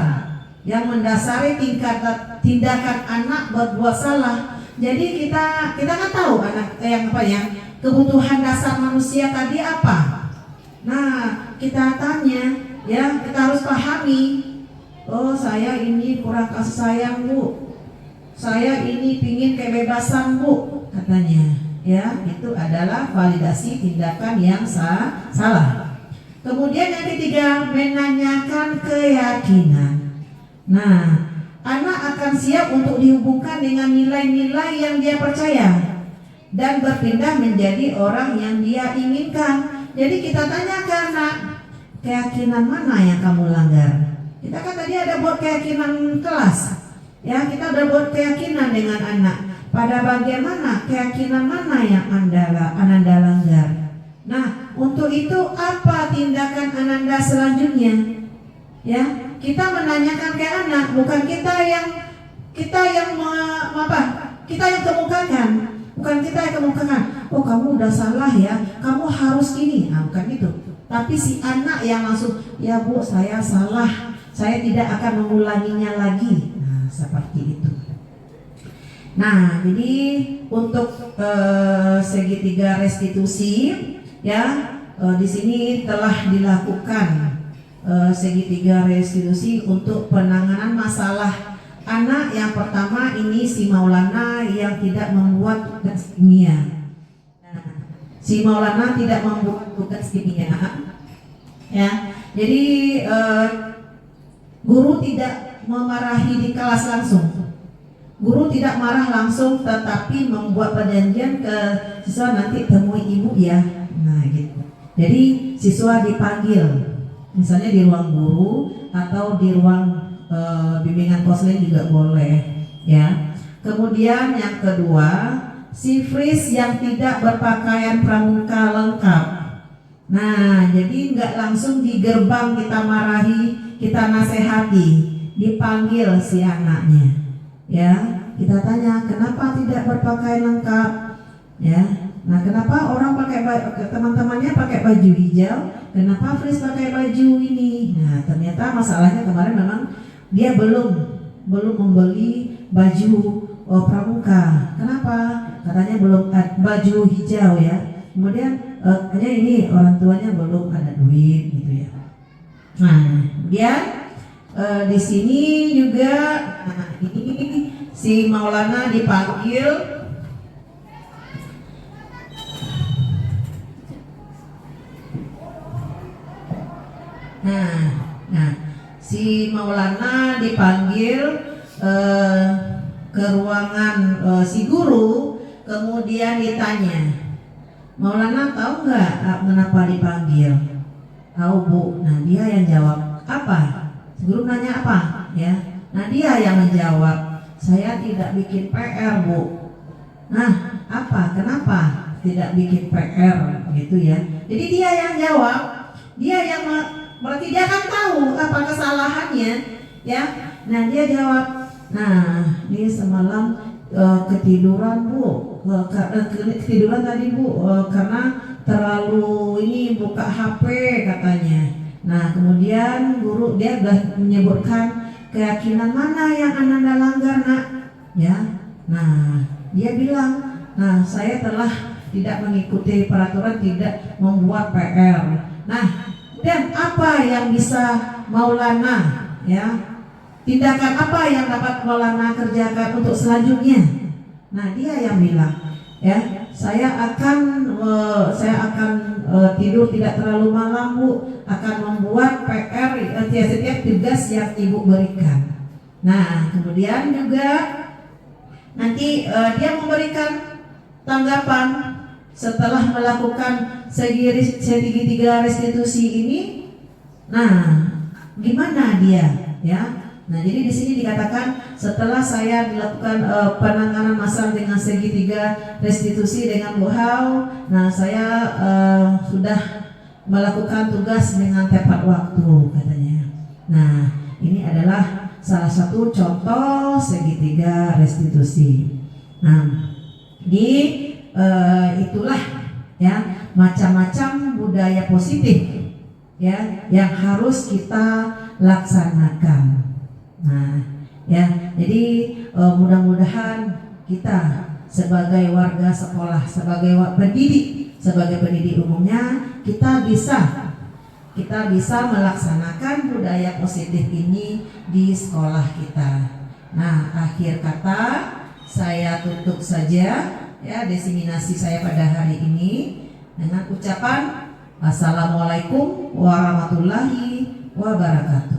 yang mendasari tindakan anak berbuat salah. Jadi kita kan tahu anak yang kebutuhan dasar manusia tadi apa. Nah, kita tanya, ya kita harus pahami. Oh, saya ini kurang kasih sayang, Bu. Saya ini pingin kebebasan, Bu, katanya. Ya, itu adalah validasi tindakan yang salah. Kemudian yang ketiga, menanyakan keyakinan. Nah, anak akan siap untuk dihubungkan dengan nilai-nilai yang dia percaya dan berpindah menjadi orang yang dia inginkan. Jadi kita tanya ke anak, keyakinan mana yang kamu langgar? Kita kan tadi ada buat keyakinan kelas. Ya, kita udah buat keyakinan dengan anak. Pada bagian mana, keyakinan mana yang Ananda langgar? Nah, untuk itu apa tindakan Ananda selanjutnya? Ya, kita menanyakan ke anak, bukan kita yang kemukakan, bukan kita yang kemukakan. Oh, kamu udah salah ya, kamu harus ini. Nah, bukan itu. Tapi si anak yang langsung, ya Bu, saya salah, saya tidak akan mengulanginya lagi. Seperti itu. Nah, jadi untuk segitiga restitusi, ya di sini telah dilakukan segitiga restitusi untuk penanganan masalah anak. Yang pertama ini si Maulana yang tidak membuat tugas kimia. Nah, si Maulana tidak membuat tugas kimia, ya. Jadi guru tidak memarahi di kelas langsung. Guru tidak marah langsung, tetapi membuat perjanjian ke siswa, nanti temui ibu ya. Nah, gitu. Jadi siswa dipanggil, misalnya di ruang guru atau di ruang bimbingan konseling juga boleh, ya. Kemudian yang kedua, si Fris yang tidak berpakaian pramuka lengkap. Nah, jadi nggak langsung di gerbang kita marahi, kita nasihati. Dipanggil si anaknya, ya, kita tanya kenapa tidak berpakaian lengkap, ya. Nah, kenapa orang teman-temannya pakai baju hijau, kenapa Fris pakai baju ini? Nah, ternyata masalahnya kemarin memang dia belum membeli baju pramuka. Kenapa? Katanya belum ada baju hijau, ya. Kemudian katanya ini orang tuanya belum ada duit, gitu ya. Nah, kemudian di sini juga, nah, ini si Maulana dipanggil. Nah, si Maulana dipanggil ke ruangan si guru, kemudian ditanya, Maulana tahu nggak kenapa dipanggil? Tahu, Bu. Nah, dia yang jawab apa? Guru nanya apa, ya? Nah, dia yang menjawab, saya tidak bikin PR, Bu. Nah, apa? Kenapa tidak bikin PR, gitu ya? Jadi dia yang jawab, berarti dia kan tahu apa kesalahannya, ya? Nah, dia jawab, nah, ini semalam ketiduran, Bu. Ketiduran tadi, Bu, karena terlalu ini buka HP katanya. Nah, kemudian guru dia sudah menyebutkan keyakinan mana yang Ananda langgar, Nak, ya. Nah, dia bilang, nah, saya telah tidak mengikuti peraturan, tidak membuat PR. Nah, dan apa yang bisa Maulana, ya, tindakan apa yang dapat Maulana kerjakan untuk selanjutnya? Nah, dia yang bilang, ya, saya akan tidur tidak terlalu malam, Bu, akan membuat PR setiap tugas yang Ibu berikan. Nah, kemudian juga nanti dia memberikan tanggapan setelah melakukan segitiga restitusi ini. Nah, gimana dia, ya? Nah, jadi di sini dikatakan setelah saya dilakukan penanganan masalah dengan segitiga restitusi dengan Bu Hau, nah saya sudah melakukan tugas dengan tepat waktu, katanya. Nah, ini adalah salah satu contoh segitiga restitusi. Nah, itulah ya macam-macam budaya positif ya yang harus kita laksanakan. Nah, ya, jadi mudah-mudahan kita sebagai warga sekolah, sebagai pendidik umumnya, kita bisa melaksanakan budaya positif ini di sekolah kita. Nah, akhir kata saya tutup saja ya diseminasi saya pada hari ini dengan ucapan Assalamualaikum warahmatullahi wabarakatuh.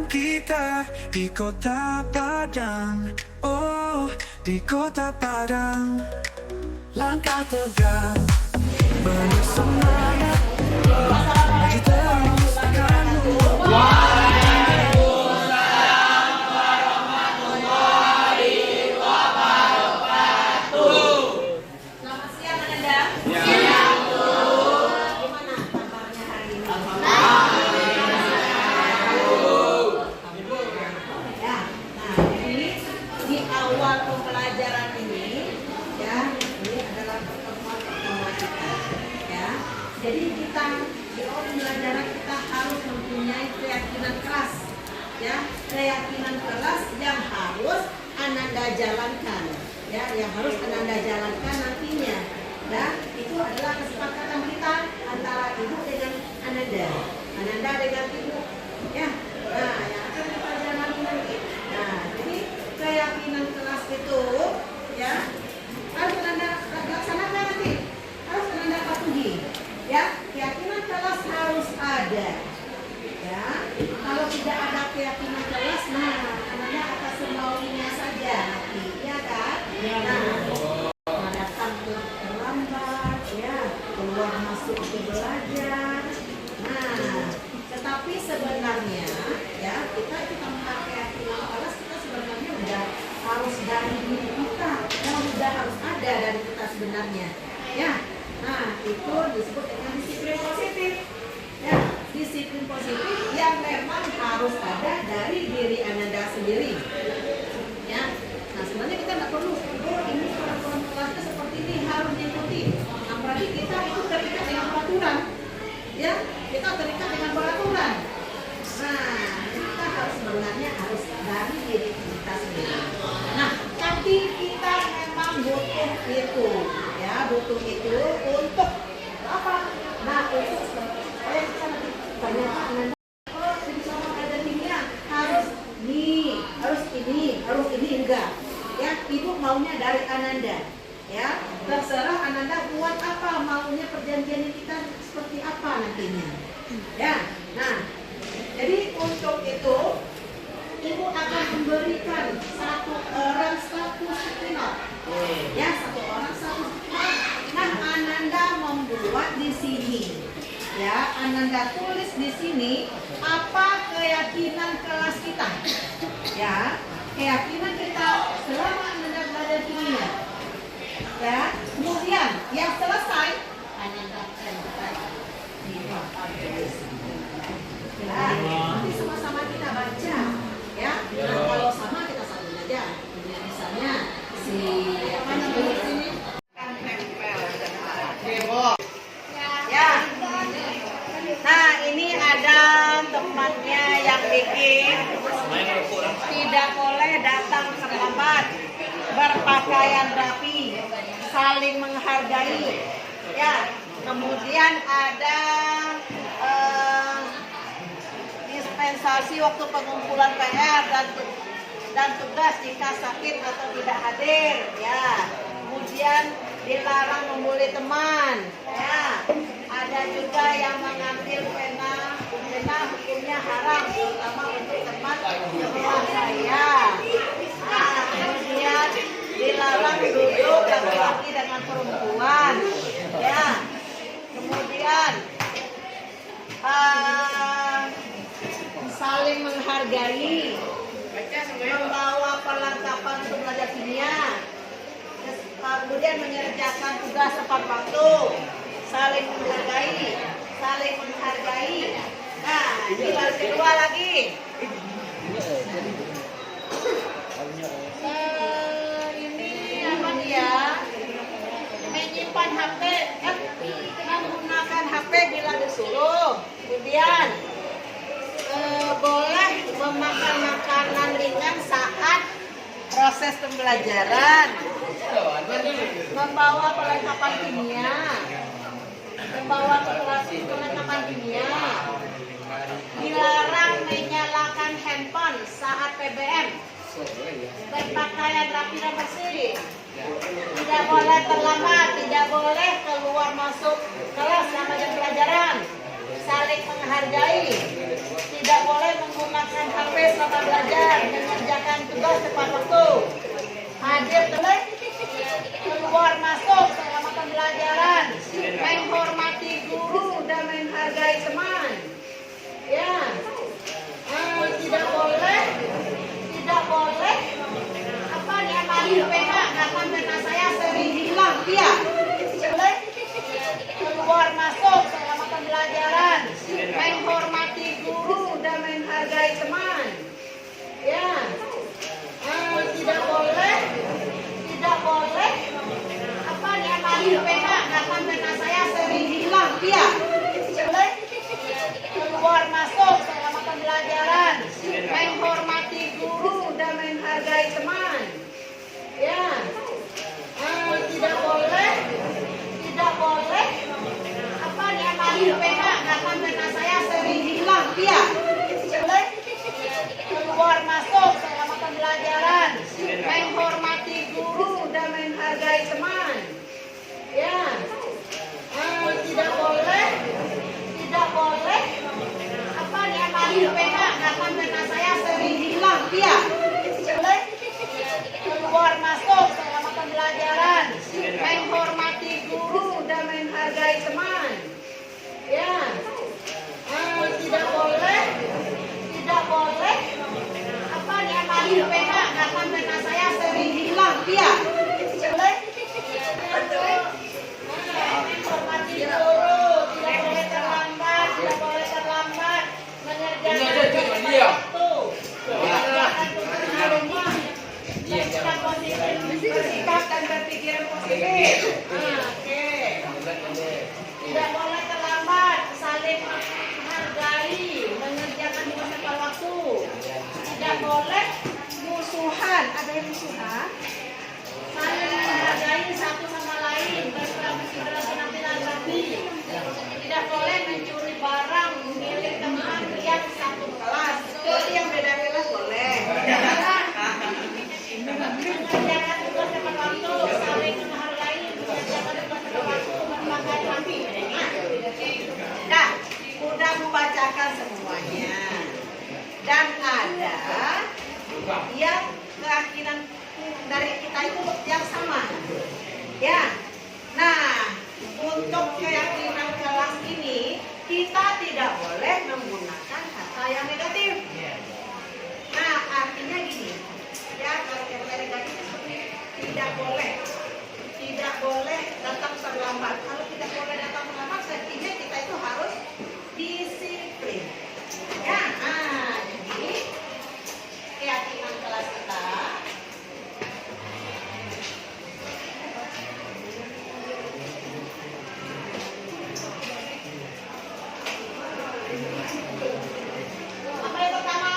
Kita di kota Padang, oh di kota Padang, langkah tegak bersemangat maju terus akan Selamat siang, Ananda. Siang. Gimana kabarnya hari ini? Ya, nah jadi di awal pembelajaran ini, ya, ini adalah pertemuan pertama kita, ya. Jadi kita di awal pembelajaran kita harus mempunyai keyakinan keras, ya, keyakinan keras yang harus Ananda jalankan, ya, yang harus Ananda jalankan nantinya. Dan itu adalah kesepakatan kita antara ibu dengan Ananda, Ananda dengan ibu, ya. Nah, yang akan kita jalani nanti. Nah, jadi keyakinan keras itu, ya, harus Ananda laksanakan nanti, harus Ananda patuhi, ya. Keyakinan keras harus ada, ya. Kalau tidak ada keyakinan keras, nah, Ananda akan semaunya saja nanti, ya kan? Nah, datang terlambat, ya, keluar masuk ke belajar. Nah, tetapi sebenarnya, ya, kita tanpa keyakinan keras kita sebenarnya udah harus dari diri kita, yang udah harus ada dari kita sebenarnya, ya. Nah, itu disebut dengan disiplin positif, ya, disiplin positif yang memang harus ada dari diri Ananda sendiri, ya. Nah, sebenarnya kita nggak perlu, oh ini peraturan kelasnya seperti ini harus diikuti. Nah, berarti kita itu terikat dengan peraturan, ya, kita terikat dengan peraturan. Nah, kita harus sebenarnya harus dari diri kita sendiri. Nah, tapi kita memang butuh itu, ya, butuh itu untuk apa? Nah, untuk supaya kita nanti ternyata Ananda, oh jadi sama akademiknya harus ini enggak, ya, ibu maunya dari Ananda, ya, terserah Ananda buat apa, maunya perjanjian kita seperti apa nantinya, ya. Nah, jadi untuk itu ibu akan memberikan satu orang satu stiker, ya, satu orang satu stiker. Nah, Ananda membuat di sini, ya, Ananda tulis di sini apa keyakinan kelas kita, ya, keyakinan kita selama Ananda belajar kimia, ya. Kemudian yang selesai Ananda tempel di papan tulis. Nah, nanti sama-sama kita baca, ya. Nah, kalau sama kita sambung aja. Misalnya si apa namanya ini kan tempel, ya. Nah, ini ada tempatnya yang bikin tidak boleh datang terlambat, berpakaian rapi, saling menghargai. Ya, kemudian ada dispensasi waktu pengumpulan PR dan tugas jika sakit atau tidak hadir. Ya, kemudian dilarang membuli teman. Ya, ada juga yang mengambil pena hukumnya haram, terutama untuk teman sekolah saya. Nah, kemudian dilarang duduk laki-laki dengan perempuan. Ya, kemudian saling menghargai, membawa perlengkapan untuk belajar kimia, kemudian mengerjakan tugas tepat waktu, saling menghargai. Nah, ini baru kedua lagi. Ini apa dia? Menyimpan HP, menggunakan HP bila disuruh. Kemudian boleh memakan makanan ringan saat proses pembelajaran, membawa perlengkapan kimia, dilarang menyalakan handphone saat PBM, berpakaian rapi dan bersih, tidak boleh terlambat, tidak boleh keluar masuk kelas selama jam pelajaran, saling menghargai, tidak boleh menggunakan HP selama belajar, mengerjakan tugas tepat waktu, hadir boleh, keluar masuk selama pembelajaran, menghormati guru dan menghargai teman. Ya, tidak boleh apa nih ambil pena, karena pena saya sering hilang dia. Boleh keluar masuk selama pembelajaran, menghormati guru dan menghargai teman. Ya, tidak boleh apa nih ambil pena, karena pena saya sering hilang dia. Boleh keluar masuk selama pembelajaran, menghormati guru dan menghargai teman. Ya, tidak boleh apa nih ambil pena, karena pena saya sering hilang dia. Boleh keluar masuk selama pembelajaran, menghormati guru dan menghargai teman. Ya, tidak boleh apa nih ambil pena, karena pena saya sering hilang dia. Boleh keluar masuk selama pembelajaran, menghormati guru dan menghargai teman. Ya, tidak boleh apa nih ambil pena, karena pena saya sering hilang dia. Boleh menghormati guru, tidak boleh terlambat, mengerjakan waktu, mengerjakan tugas di rumah, bersikap positif, bersikap dan berpikiran positif. Oke. Tidak boleh terlambat, saling menghargai, mengerjakan tugas tepat waktu. Tidak boleh musuhan, ada yang musuhan, saling menghargai satu sama lain, berpenampilan rapi. Tidak boleh mencuri barang milik teman yang satu kelas. Jadi yang beda kelas boleh. Mengerjakan tugas tepat waktu, saling menghargai, mengerjakan tugas tepat waktu, berpakaian rapi. Nah, udah membacakan semuanya. Dan ada yang keyakinan dari kita itu yang sama. Ya. Nah, untuk keyakinan kelas ini kita tidak boleh menggunakan kata yang negatif. Nah, artinya gini. Ya, kalau kata negatif seperti tidak boleh datang terlambat. Kalau tidak boleh datang terlambat, artinya kita itu harus disiplin. Ya, jadi keyakinan kelas kita. Apa yang pertama?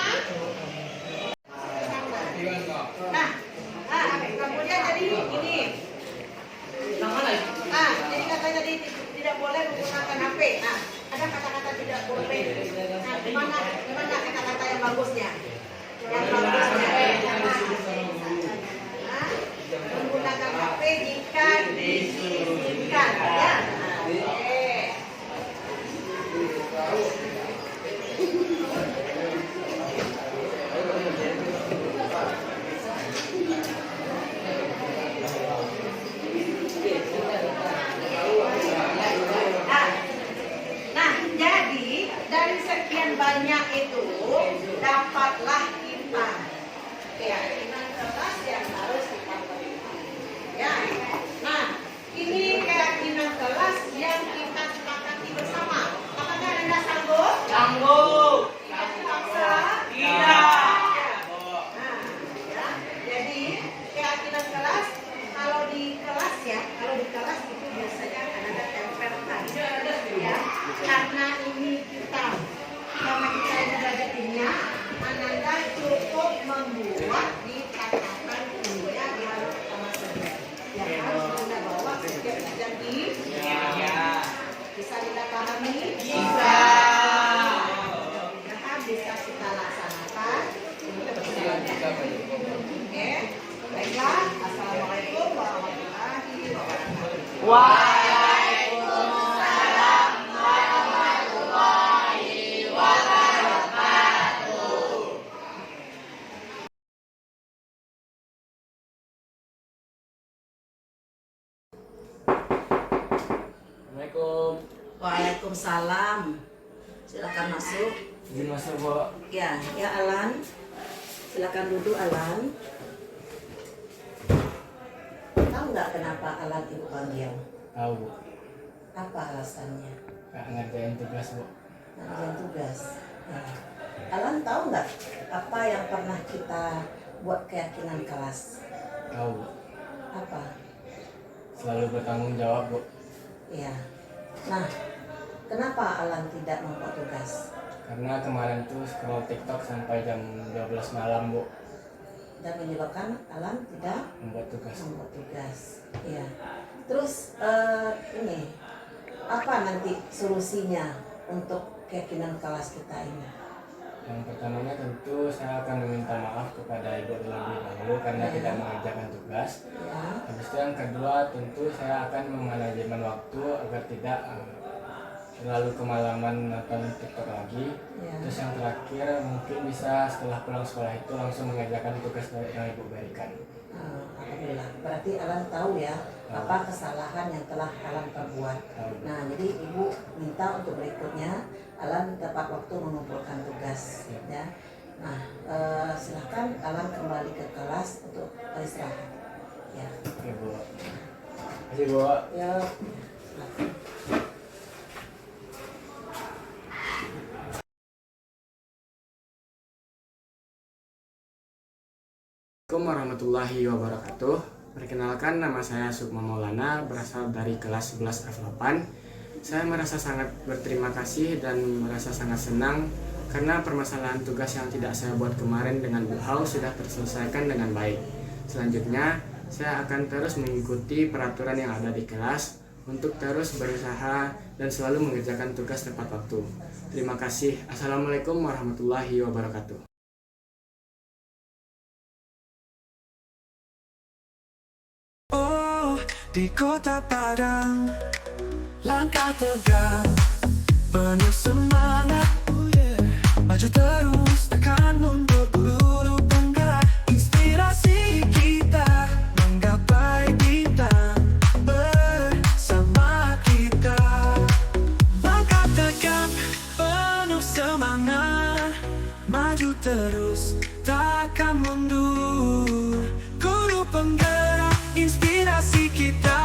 Waalaikumsalam. Silakan masuk. Izin masuk, Bu. Ya, ya Alan. Silakan duduk Alan. Tahu nggak kenapa Alan ibu panggil? Tahu, Bu. Apa alasannya? Nggak ngerjain tugas, Bu. Ngerjain tugas. Ya. Alan tahu nggak apa yang pernah kita buat keyakinan kelas? Tahu, Bu. Apa? Selalu bertanggung jawab, Bu. Ya. Nah, kenapa Alan tidak membuat tugas? Karena kemarin tuh scroll TikTok sampai jam 12 malam, Bu. Dan menyebabkan Alan tidak Membuat tugas. membuat tugas. Iya. Terus ini apa nanti solusinya untuk keyakinan kelas kita ini? Yang pertamanya tentu saya akan meminta maaf kepada Ibu terlebih dahulu karena Ya. tidak mengerjakan tugas. Ya. Habis itu yang kedua tentu saya akan memanajemen waktu agar tidak terlalu kemalaman nonton TikTok lagi. Ya. Terus yang terakhir mungkin bisa setelah pulang sekolah itu langsung mengerjakan tugas yang Ibu berikan. Alhamdulillah. Berarti Alan tahu ya Tahu. apa kesalahan yang telah Alan perbuat. Tahu. Nah, jadi Ibu minta untuk berikutnya Alan tepat waktu mengumpulkan tugas. Ya. Ya. Nah, silahkan Alan kembali ke kelas untuk beristirahat. Ya. Oke, Bu. Terima kasih, Bu. Ya. Assalamualaikum warahmatullahi wabarakatuh. Perkenalkan, nama saya Sukma Maulana, berasal dari kelas 11 F8. Saya merasa sangat berterima kasih dan merasa sangat senang karena permasalahan tugas yang tidak saya buat kemarin dengan Bu Hau sudah terselesaikan dengan baik. Selanjutnya, saya akan terus mengikuti peraturan yang ada di kelas untuk terus berusaha dan selalu mengerjakan tugas tepat waktu. Terima kasih. Assalamualaikum warahmatullahi wabarakatuh. Oh, di kota Padang, langkah tegak, penuh semangat, maju terus, takkan mundur, peluru penggerak, inspirasi kita, menggapai bintang, bersama kita. Langkah tegak, penuh semangat, maju terus, takkan mundur, guru penggerak, inspirasi kita.